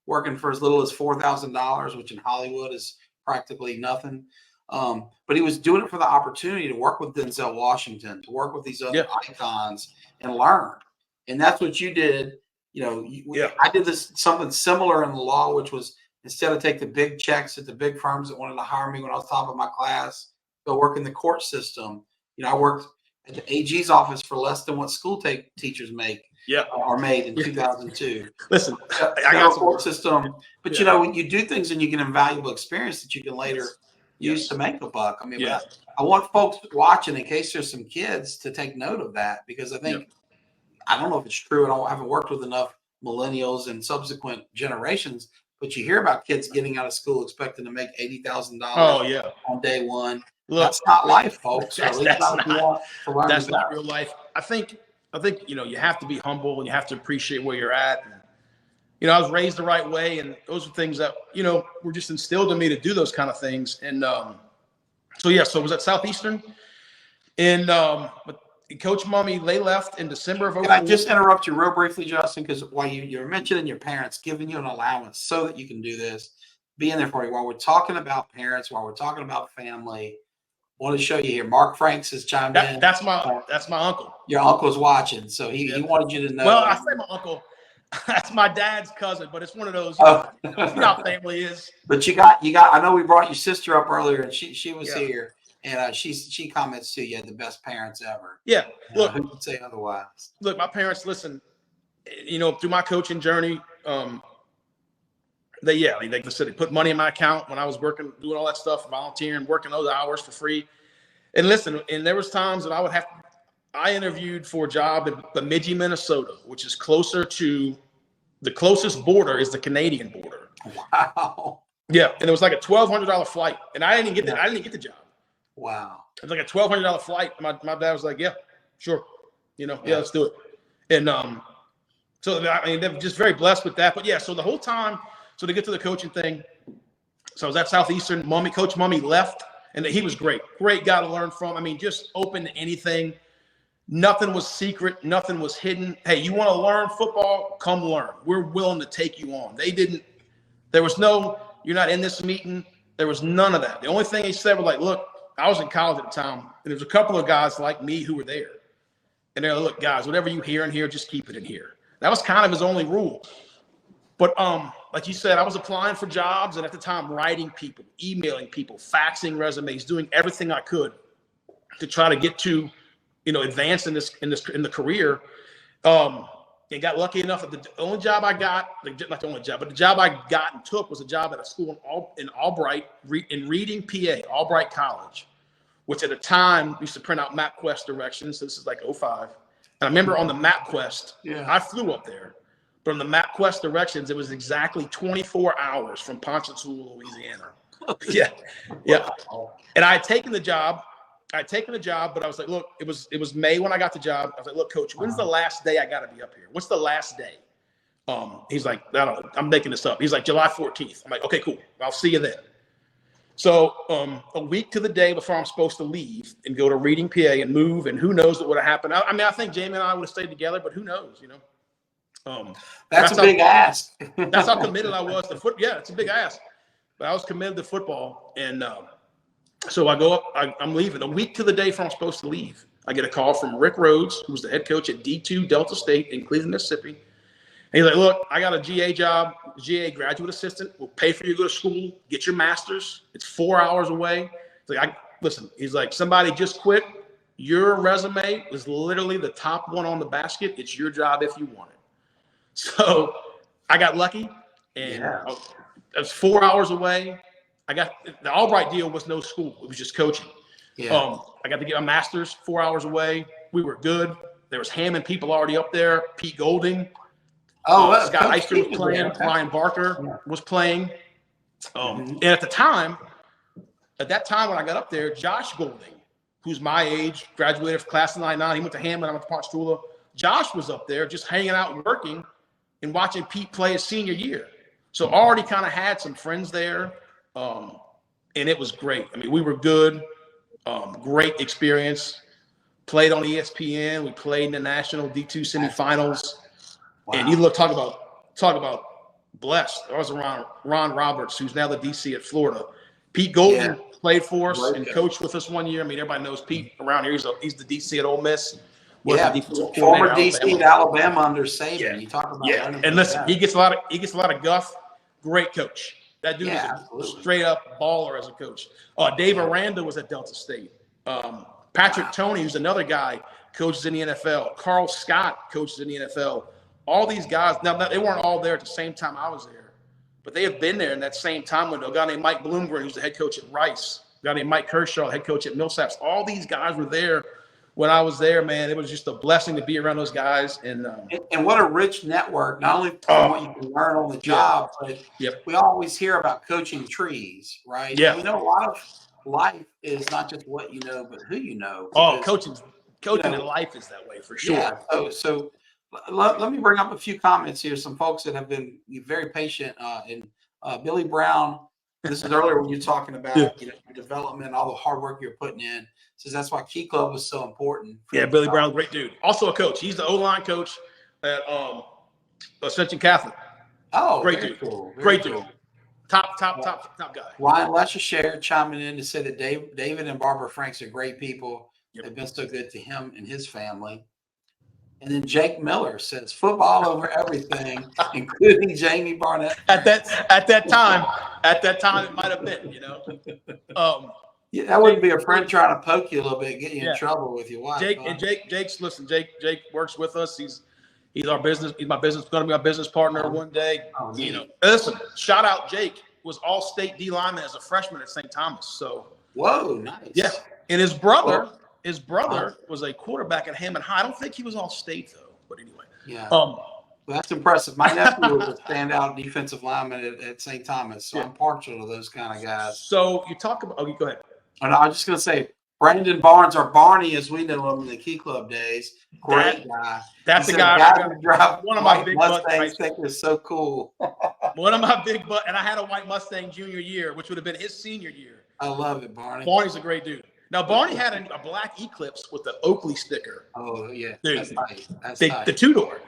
working for as little as $4,000, which in Hollywood is practically nothing. But he was doing it for the opportunity to work with Denzel Washington, to work with these other icons and learn. And that's what you did. I did something similar in the law, which was instead of take the big checks at the big firms that wanted to hire me when I was top of my class, go work in the court system. I worked at the AG's office for less than what school teachers make. Are made in 2002. Listen, I got a court system, but when you do things and you get invaluable experience that you can later use to make a buck. I mean, I want folks watching, in case there's some kids, to take note of that, because I think I don't know if it's true. I haven't worked with enough millennials and subsequent generations, but you hear about kids getting out of school expecting to make $80,000 on day one. Look, that's not life, folks. That's not real life. I think you have to be humble and you have to appreciate where you're at. And, I was raised the right way, and those are things that were just instilled in me to do those kind of things. And so it was at Southeastern, and but Coach Mummy, they left in December of 2004. Can I just interrupt you real briefly, Justin? Because while you're mentioning your parents giving you an allowance so that you can do this, being there for you, while we're talking about parents, while we're talking about family, I want to show you here. Mark Franks has chimed in. That's my uncle. Your uncle's watching, so he wanted you to know. Well, I say my uncle. That's my dad's cousin, but it's one of those. You know how family is. But you got. I know we brought your sister up earlier, and she was here, and she comments too. You had the best parents ever. Yeah. Look, who would say otherwise? Look, my parents. Listen, through my coaching journey, they said they put money in my account when I was working, doing all that stuff, volunteering, working those hours for free. And listen, and there was times that I interviewed for a job in Bemidji, Minnesota, which is closer to the closest border is the Canadian border. Wow. Yeah, and it was like a $1,200 flight, and I didn't get the job. Wow. It was like a $1,200 flight. My dad was like, "Yeah, sure, let's do it." And so they're just very blessed with that. But so the whole time. So to get to the coaching thing, so I was at Southeastern. Coach Mummy left, and he was great guy to learn from. I mean, just open to anything. Nothing was secret. Nothing was hidden. Hey, you want to learn football? Come learn. We're willing to take you on. There was no, you're not in this meeting. There was none of that. The only thing he said was like, look, I was in college at the time, and there's a couple of guys like me who were there. And they're like, look, guys, whatever you hear in here, just keep it in here. That was kind of his only rule. But like you said, I was applying for jobs, and at the time, writing people, emailing people, faxing resumes, doing everything I could to try to get to, advance in the career. And got lucky enough that the only job I got, not the only job, but the job I got and took was a job at a school in Albright, in Reading, PA, Albright College, which at the time we used to print out MapQuest directions. So this is like 2005. And I remember on the MapQuest, I flew up there. But on the MapQuest directions, it was exactly 24 hours from Ponchatoula, Louisiana. Yeah. And I had taken the job. But I was like, look, it was May when I got the job. I was like, look, coach, when's the last day I got to be up here? What's the last day? He's like, I don't know. I'm making this up. He's like, July 14th. I'm like, okay, cool. I'll see you then. So a week to the day before I'm supposed to leave and go to Reading, PA, and move, and who knows what would have happened. I think Jamie and I would have stayed together, but who knows, That's a big ask. That's how committed I was to football. Yeah, it's a big ask. But I was committed to football. And so I go up, I'm leaving. A week to the day before I'm supposed to leave, I get a call from Rick Rhodes, who was the head coach at D2 Delta State in Cleveland, Mississippi. And he's like, look, I got a GA job, GA graduate assistant. We'll pay for you to go to school, get your master's. It's 4 hours away. He's like, he's like, somebody just quit. Your resume is literally the top one on the basket. It's your job if you want it. So I got lucky, and it was 4 hours away. I got the Albright deal was no school. It was just coaching. Yeah. I got to get my master's 4 hours away. We were good. There was Hammond people already up there. Pete Golding. Scott Eister was playing. Ryan Barker was playing. And at that time when I got up there, Josh Golding, who's my age, graduated from class of 99. He went to Hammond. I went to Ponchatoula. Josh was up there just hanging out and working and watching Pete play his senior year. So already kind of had some friends there. and it was great. I mean, we were good, great experience. Played on ESPN. We played in the national D2 semifinals. Wow. And you talk about blessed. I was around Ron Roberts, who's now the DC at Florida. Pete Golden played for us and coached with us one year. I mean, everybody knows Pete around here. He's the DC at Ole Miss. Former DC at Alabama under Saban. Yeah. You talk about And listen, he gets a lot of guff. Great coach. That dude is a straight up baller as a coach. Dave Aranda was at Delta State. Patrick Toney, who's another guy, coaches in the NFL. Carl Scott coaches in the NFL. All these guys, now they weren't all there at the same time I was there, but they have been there in that same time window. A guy named Mike Bloomgren, who's the head coach at Rice. A guy named Mike Kershaw, head coach at Millsaps. All these guys were there when I was there, man. It was just a blessing to be around those guys. And what a rich network, not only from what you can learn on the job, but we always hear about coaching trees, right? Yeah. We know a lot of life is not just what you know, but who you know. Coaching in life is that way for sure. Yeah. So let me bring up a few comments here. Some folks that have been very patient. And Billy Brown, this is earlier when you're talking about your development, all the hard work you're putting in. Says that's why Key Club was so important. Billy Brown, great dude. Also a coach. He's the O-line coach at Ascension Catholic. Oh, great dude. Cool. Great dude. Top guy. Ryan Lesher chiming in to say that David and Barbara Franks are great people. They've been so good to him and his family. And then Jake Miller says football over everything, including Jamie Barnett. At that time, it might have been, that wouldn't be a friend trying to poke you a little bit, get you in trouble with your wife. Jake works with us. He's our business. He's going to be my business partner one day. Listen, shout out Jake was all-state D lineman as a freshman at St. Thomas. So whoa, nice. Yeah, and his brother was a quarterback at Hammond High. I don't think he was all-state though, but anyway. Yeah. Well, that's impressive. My nephew was a standout defensive lineman at St. Thomas, so I'm partial to those kind of guys. So you talk about. Go ahead. And I was just going to say, Brandon Barnes, or Barney, as we know him in the Key Club days, great guy. That's a guy who drive one of my big Mustangs. Think is so cool. One of my big and I had a white Mustang junior year, which would have been his senior year. I love it, Barney. Barney's a great dude. Now Barney had a black Eclipse with the Oakley sticker. Oh yeah, dude, that's nice. That's nice. The two-door.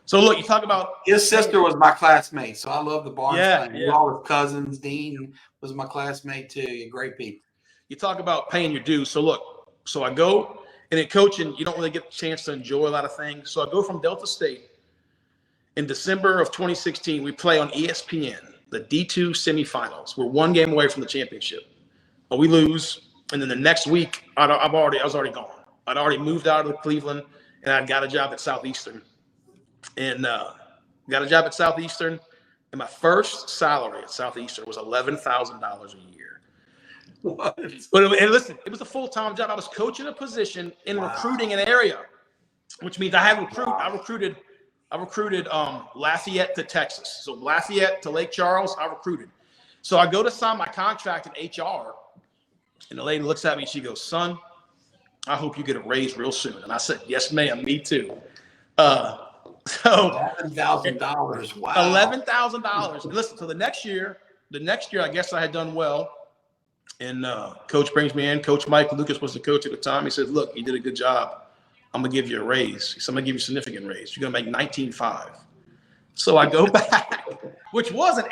So look, you talk about his sister was my classmate, so I love the Barnes thing. Yeah. All his cousins. Dean was my classmate too. You're great people. You talk about paying your dues. So look, I go, and in coaching, you don't really get a chance to enjoy a lot of things. So I go from Delta State. In December of 2016, we play on ESPN, the D2 semifinals. We're one game away from the championship. But we lose, and then the next week, I was already gone. I'd already moved out of Cleveland, and I'd got a job at Southeastern. And got a job at Southeastern, and my first salary at Southeastern was $11,000 a year. What? And listen, it was a full-time job. I was coaching a position in recruiting an area, which means I recruited Lafayette to Texas. So Lafayette to Lake Charles, I recruited. So I go to sign my contract in HR, and the lady looks at me and she goes, "Son, I hope you get a raise real soon." And I said, "Yes, ma'am, me too." So $11,000. Wow. $11,000. And listen, so the next year, I guess I had done well. And coach brings me in. Coach Mike Lucas was the coach at the time. He said, "Look, you did a good job. I'm going to give you a raise. So I'm going to give you a significant raise. You're going to make $19,500. So I go back, which was an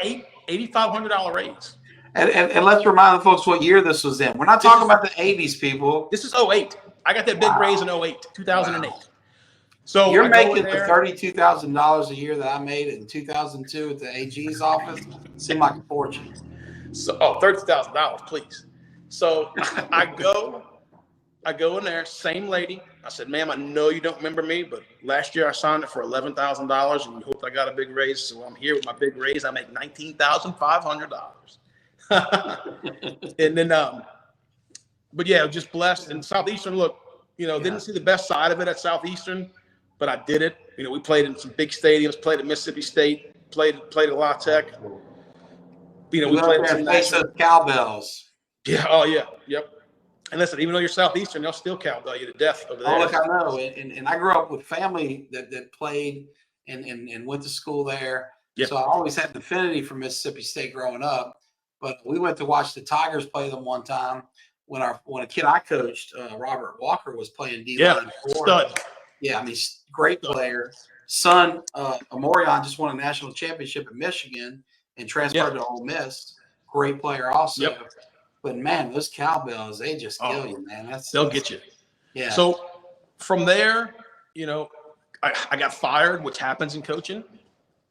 $8,500 raise. And let's remind the folks what year this was in. We're not talking about the 80s, people. This is 08. I got that big raise in 2008. Wow. So you're making the $32,000 a year that I made in 2002 at the AG's office. Seemed like a fortune. So, $30,000, please. So I go in there, same lady. I said, "Ma'am, I know you don't remember me, but last year I signed it for $11,000, and you hoped I got a big raise. So I'm here with my big raise. I make $19,500." And then, but yeah, just blessed. And Southeastern, look, didn't see the best side of it at Southeastern, but I did it. We played in some big stadiums, played at Mississippi State, played at La Tech. We played some those cowbells. Yeah. Oh, yeah. Yep. And listen, even though you're Southeastern, they'll still cowbell you to death over there. Oh, look, I know. And I grew up with family that played and went to school there. Yep. So I always had an affinity for Mississippi State growing up. but we went to watch the Tigers play them one time when a kid I coached, Robert Walker, was playing D line. Stud. Yeah, I mean, great player. Son, Amorion just won a national championship at Michigan and transferred to Ole Miss. Great player also. Yep. But man, those cowbells, they just kill you, man. They'll get you. Yeah. So from there, you know, I got fired, which happens in coaching,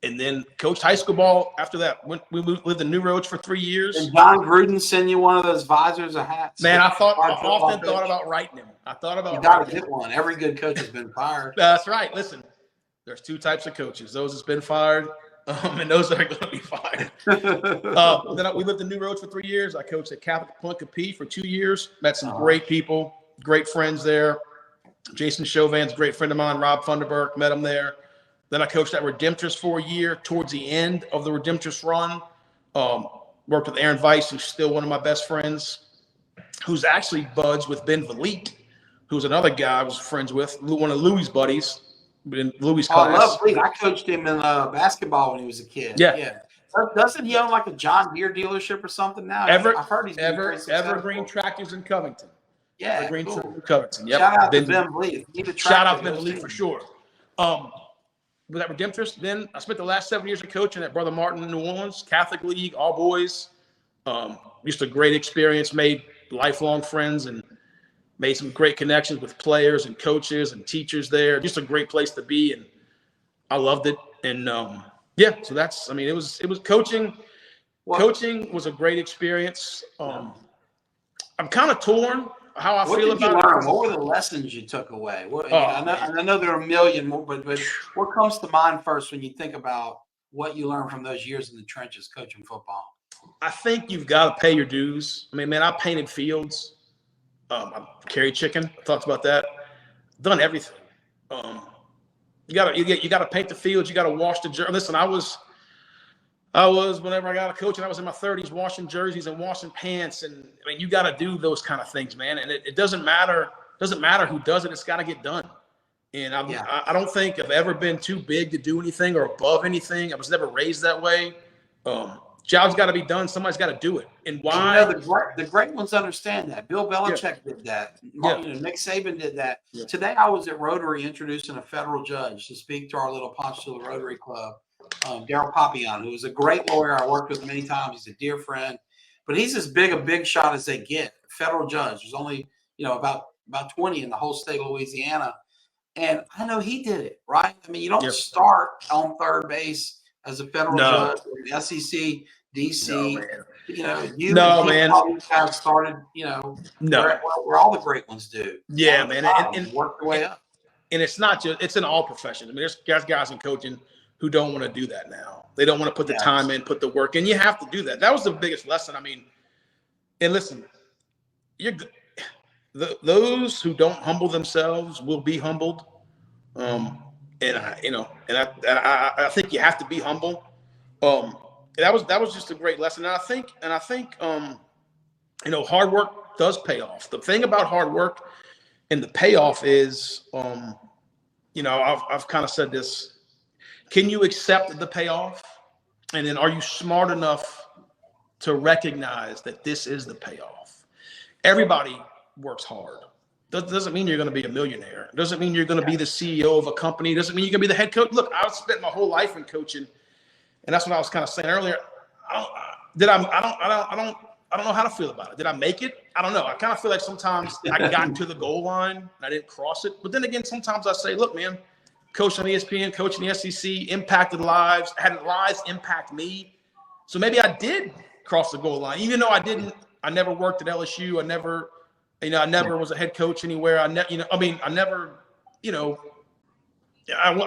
and then coached high school ball after that. We lived in New Roads for 3 years. And John Gruden send you one of those visors or hats? Man, I often thought about writing them. You got to get one. Every good coach has been fired. That's right. Listen, there's two types of coaches: those that's been fired, and those that are going to be fired. Then we lived in New Roads for 3 years. I coached at Catholic Ponchatoula for 2 years. Met some great people, great friends there. Jason Chauvin's a great friend of mine. Rob Funderburk, met him there. Then I coached at Redemptress for a year. Towards the end of the Redemptress run, worked with Aaron Weiss, who's still one of my best friends, who's actually buds with Ben Vliet, who's another guy I was friends with, one of Louis' buddies in Louis' class. I love Vliet. I coached him in basketball when he was a kid. Yeah. Doesn't he own like a John Deere dealership or something now? I've heard he's Evergreen Tractors in Covington. Yeah, Evergreen cool. Tractors in Covington. Yep. Shout out to Ben Vliet. Shout out to Ben Vliet for sure. With that Redemptress, then I spent the last 7 years of coaching at Brother Martin in New Orleans, Catholic League, all boys. Just a great experience, made lifelong friends and made some great connections with players and coaches and teachers there. Just a great place to be, and I loved it. And so that's, I mean, it was coaching. Coaching was a great experience. I'm kind of torn how I feel about it. What were the lessons you took away? I know there are a million more, but what comes to mind first when you think about what you learned from those years in the trenches coaching football? I think you've got to pay your dues. I mean, man, I painted fields. I carried chicken. I talked about that. Done everything. You gotta paint the fields. You gotta wash the jersey. Listen, I was whenever I got a coach and I was in my 30s washing jerseys and washing pants, and I mean, you got to do those kind of things, man. And it doesn't matter who does it. It's got to get done. And I don't think I've ever been too big to do anything or above anything. I was never raised that way. Job's got to be done. Somebody's got to do it. And why? The great ones understand that. Bill Belichick did that. Nick Saban did that. Yeah. Today I was at Rotary introducing a federal judge to speak to our little Ponchatoula Rotary Club. Daryl Papillon, who was a great lawyer I worked with many times. He's a dear friend, but he's as big a big shot as they get. Federal judge. There's only about 20 in the whole state of Louisiana, and I know he did it right. I mean, you don't start on third base as a federal judge or the SEC, DC. Have started. Where all the great ones do. Yeah, man, and work their way up. And it's not just, it's in all professions. I mean, there's guys in coaching who don't want to do that now. They don't want to put the time in, put the work in. You have to do that. That was the biggest lesson. I mean, and listen, those who don't humble themselves will be humbled. I think you have to be humble. That was just a great lesson. And I think hard work does pay off. The thing about hard work and the payoff is, I've kind of said this. Can you accept the payoff? And then are you smart enough to recognize that this is the payoff? Everybody works hard. Doesn't mean you're going to be a millionaire. Doesn't mean you're going to be the CEO of a company. Doesn't mean you're going to be the head coach. Look, I've spent my whole life in coaching, and that's what I was kind of saying earlier. I don't know how to feel about it. Did I make it? I don't know. I kind of feel like sometimes I got to the goal line and I didn't cross it. But then again, sometimes I say, look, man, coach on ESPN, coaching the SEC, impacted lives, had lives impact me. So maybe I did cross the goal line, even though I didn't. I never worked at LSU. I never was a head coach anywhere. I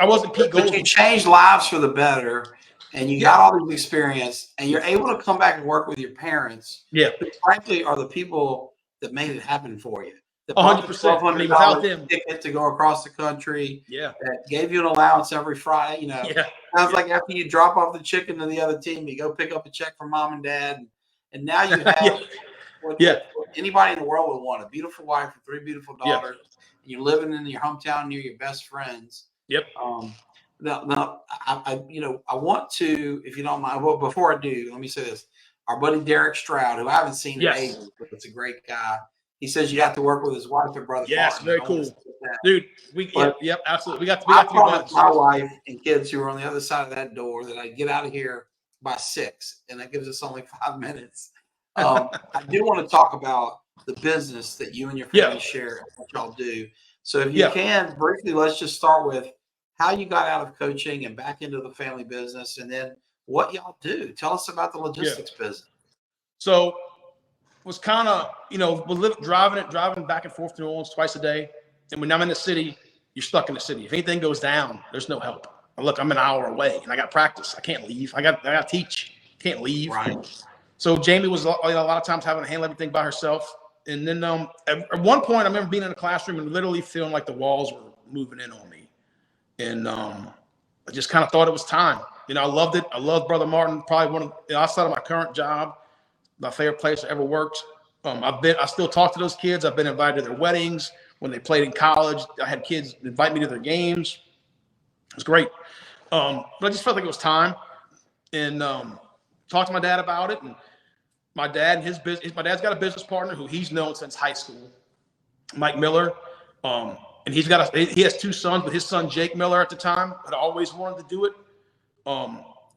wasn't Pete Golding. But you changed lives for the better, and you got all this experience, and you're able to come back and work with your parents. Yeah, who frankly are the people that made it happen for you. The 100%. I mean, without them, ticket to go across the country. Yeah, that gave you an allowance every Friday. Sounds like after you drop off the chicken to the other team, you go pick up a check from mom and dad, and now you have what anybody in the world would want: a beautiful wife and 3 beautiful daughters, and you're living in your hometown near your best friends. Yep. Now, I want to, if you don't mind. Well, before I do, let me say this: our buddy Derek Stroud, who I haven't seen in Yes. ages, but it's a great guy. He says you got to work with his wife and brother. Yes, Martin. very I wanna cool. say that. Dude, But yep, absolutely. We got to I be promised buds. my wife and kids who were on the other side of that door that I'd get out of here by 6, and that gives us only 5 minutes. I do want to talk about the business that you and your family share and what y'all do. So if you can, briefly, let's just start with how you got out of coaching and back into the family business, and then what y'all do. Tell us about the logistics business. So was kind of, driving back and forth to New Orleans twice a day. And when I'm in the city, you're stuck in the city. If anything goes down, there's no help. Look, I'm an hour away and I got practice. I can't leave. I got to teach. Can't leave. Right. So Jamie was a lot of times having to handle everything by herself. And then at one point, I remember being in the classroom and literally feeling like the walls were moving in on me. And I just kind of thought it was time. I loved it. I loved Brother Martin, probably one of, outside of my current job, my favorite place I ever worked. I still talk to those kids. I've been invited to their weddings when they played in college. I had kids invite me to their games. It was great. But I just felt like it was time. And talked to my dad about it. And my dad and his business, my dad's got a business partner who he's known since high school, Mike Miller. And he has 2 sons, but his son, Jake Miller, at the time, had always wanted to do it.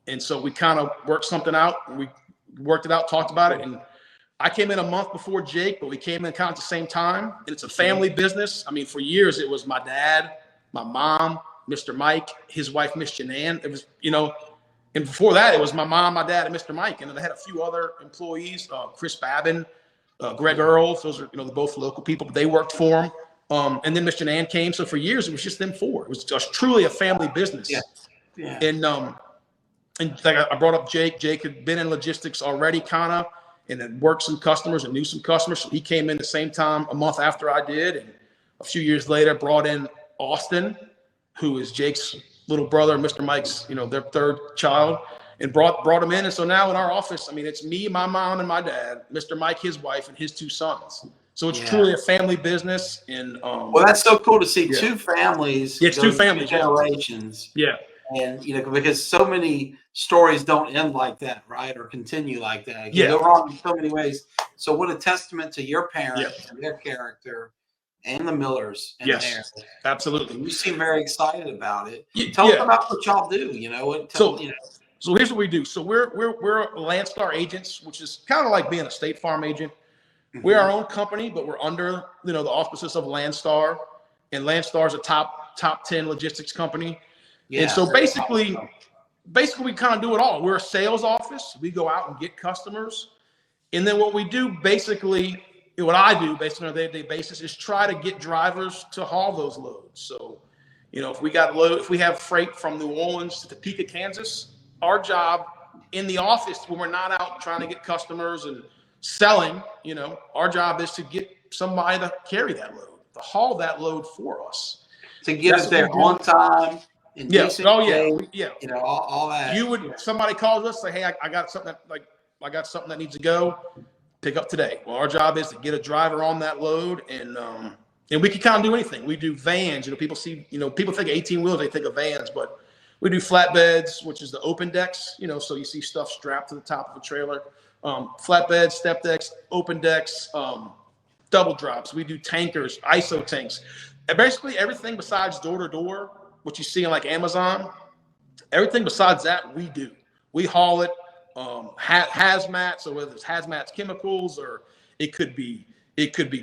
And so we kind of worked something out. We worked it out, talked about it. And I came in a month before Jake, but we came in kind of at the same time. And it's a family business. I mean, for years, it was my dad, my mom, Mr. Mike, his wife, Miss Janan. It was, and before that, it was my mom, my dad, and Mr. Mike. And they had a few other employees, Chris Babin, Greg Earls. Those are, they're both local people, but they worked for him. And then Mr. Janan came. So for years, it was just them 4. It was just truly a family business. Yeah. Yeah. And like I brought up Jake. Jake had been in logistics already, kind of, and had worked some customers and knew some customers. So he came in the same time, a month after I did. And a few years later, brought in Austin, who is Jake's little brother, Mr. Mike's, their 3rd child, and brought him in. And so now in our office, I mean, it's me, my mom, and my dad, Mr. Mike, his wife, and his 2 sons. So it's truly a family business. And well, that's so cool to see 2 families. Yeah, it's 2 families, generations. Yeah. And because so many stories don't end like that, right? Or continue like that. It can go wrong in so many ways. So what a testament to your parents and their character and the Millers and theirs. Absolutely. You seem very excited about it. Tell us about what y'all do, So here's what we do. So we're Landstar agents, which is kind of like being a State Farm agent. Mm-hmm. We're our own company, but we're under, the auspices of Landstar. And Landstar is a top 10 logistics company. Yeah, and so basically we kind of do it all. We're a sales office. We go out and get customers. And then what we do basically, what I do based on a day-to-day basis is try to get drivers to haul those loads. So, if we have freight from New Orleans to Topeka, Kansas, our job in the office when we're not out trying to get customers and selling, our job is to get somebody to carry that load, to haul that load for us. To get it there on time. All that. Somebody calls us, say, hey, I got something that needs to go, pick up today. Well, our job is to get a driver on that load, and we can kind of do anything. We do vans. People think 18 wheels, they think of vans, but we do flatbeds, which is the open decks. So you see stuff strapped to the top of a trailer. Flatbeds, step decks, open decks, double drops. We do tankers, ISO tanks, and basically everything besides door to door. What you see in like Amazon, everything besides that we do. We haul it, hazmat. So whether it's hazmat chemicals, or it could be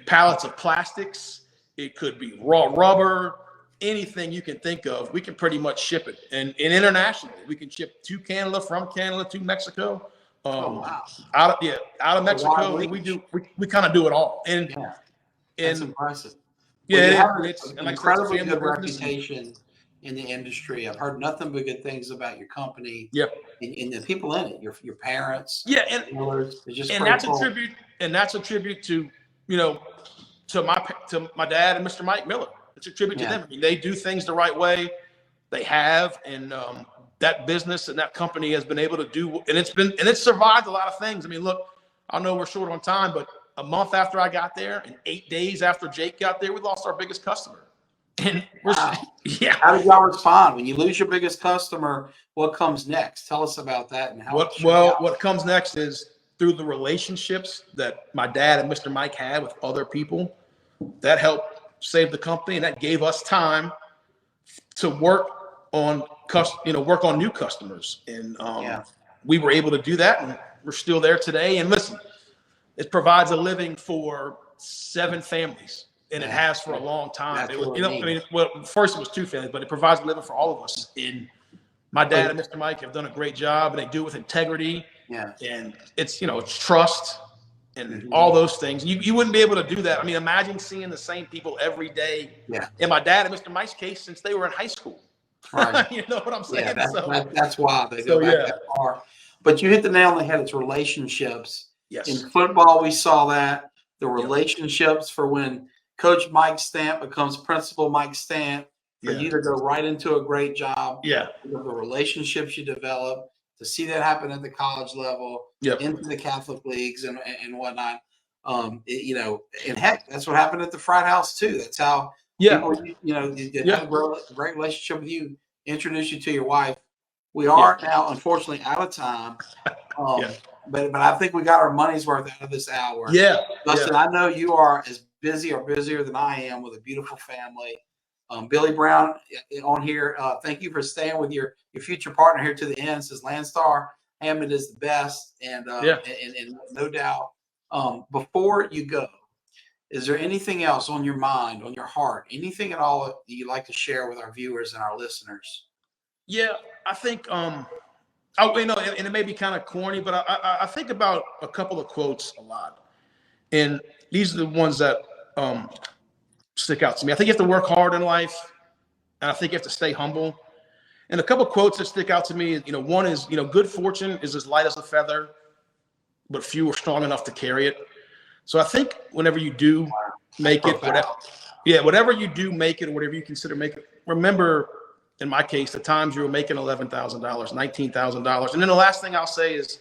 pallets of plastics, it could be raw rubber, anything you can think of, we can pretty much ship it. And internationally, we can ship to Canada, from Canada to Mexico. Out of Mexico, we kind of do it all. And that's impressive. It's an incredibly good reputation in the industry. I've heard nothing but good things about your company. Yep. And the people in it, your parents. Yeah, and that's a tribute to to my dad and Mr. Mike Miller. It's a tribute to them. I mean, they do things the right way. They have, and that business and that company has been able to do, and it's survived a lot of things. I mean, look, I know we're short on time, but a month after I got there and 8 days after Jake got there, we lost our biggest customer. And how did y'all respond when you lose your biggest customer? What comes next? Tell us about that and how. What comes next is through the relationships that my dad and Mr. Mike had with other people, that helped save the company, and that gave us time to work on new customers. And we were able to do that, and we're still there today. And listen, it provides a living for 7 families, and it has for a long time. It was, first it was 2 families, but it provides a living for all of us. And my dad and Mr. Mike have done a great job, and they do it with integrity. Yeah. And it's, it's trust and all those things. You wouldn't be able to do that. I mean, imagine seeing the same people every day. Yeah. In my dad and Mr. Mike's case, since they were in high school. Right. You know what I'm saying? Yeah, that's why they go back that far. But you hit the nail on the head. It's relationships. Yes. In football, we saw that. The relationships for when Coach Mike Stamp becomes Principal Mike Stamp, for you to go right into a great job. Yeah. The relationships you develop, to see that happen at the college level, into the Catholic leagues and whatnot. And heck, that's what happened at the frat house too. That's how people, you have a great relationship with you, introduce you to your wife. We are now, unfortunately, out of time. But I think we got our money's worth out of this hour. Yeah. Dustin, I know you are as busy or busier than I am with a beautiful family. Billy Brown on here. Thank you for staying with your future partner here to the end. Says Landstar Hammond is the best, and no doubt. Before you go, is there anything else on your mind, on your heart, anything at all that you'd like to share with our viewers and our listeners? Yeah, I think and it may be kind of corny, but I think about a couple of quotes a lot, and these are the ones that stick out to me. I think you have to work hard in life, and I think you have to stay humble. And a couple of quotes that stick out to me, one is, good fortune is as light as a feather, but few are strong enough to carry it. So I think whenever you do make it, whatever you do make it, or whatever you consider make it, remember, in my case, the times you were making $11,000, $19,000. And then the last thing I'll say is,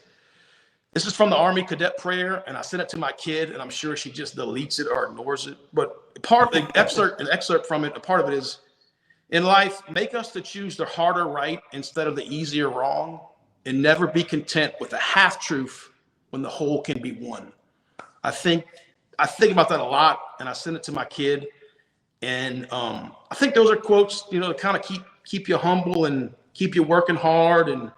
this is from the Army Cadet Prayer, and I sent it to my kid, and I'm sure she just deletes it or ignores it. But an excerpt from it, a part of it is, in life, make us to choose the harder right instead of the easier wrong, and never be content with a half-truth when the whole can be won. I think about that a lot, and I send it to my kid. And I think those are quotes, to kind of keep you humble and keep you working hard and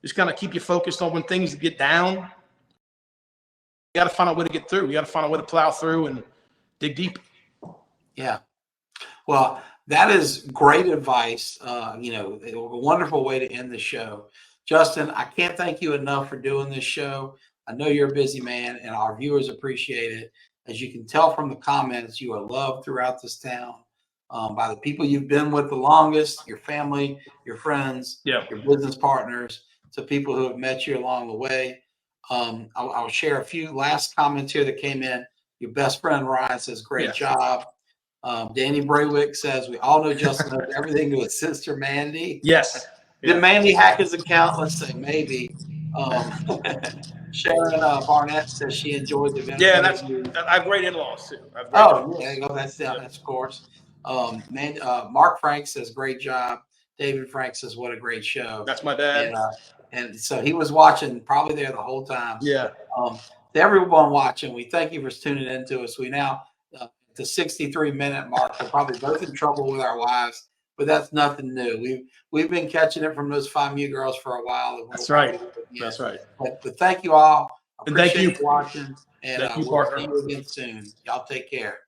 just kind of keep you focused on when things get down. You got to find a way to get through. You got to find a way to plow through and dig deep. Yeah. Well, that is great advice. A wonderful way to end the show. Justin, I can't thank you enough for doing this show. I know you're a busy man, and our viewers appreciate it. As you can tell from the comments, you are loved throughout this town by the people you've been with the longest, your family, your friends, your business partners, to people who have met you along the way. I'll share a few last comments here that came in. Your best friend, Ryan, says, great job. Danny Braywick says, we all know Justin knows everything to his sister, Mandy. Yes. Did Mandy hack his account? Let's say maybe. Sharon Barnett says she enjoyed the event. Yeah, I have great in-laws too. That's of course. Mark Frank says great job. David Frank says what a great show. That's my dad. And so he was watching, probably there the whole time. Yeah. To everyone watching, we thank you for tuning in to us. We now the 63-minute mark. We're probably both in trouble with our wives, but that's nothing new. We've been catching it from those 5 Mu girls for a while. That's right. That's right. But thank you all. And thank you for watching. And thank you, we'll Parker. see you again soon. Y'all take care.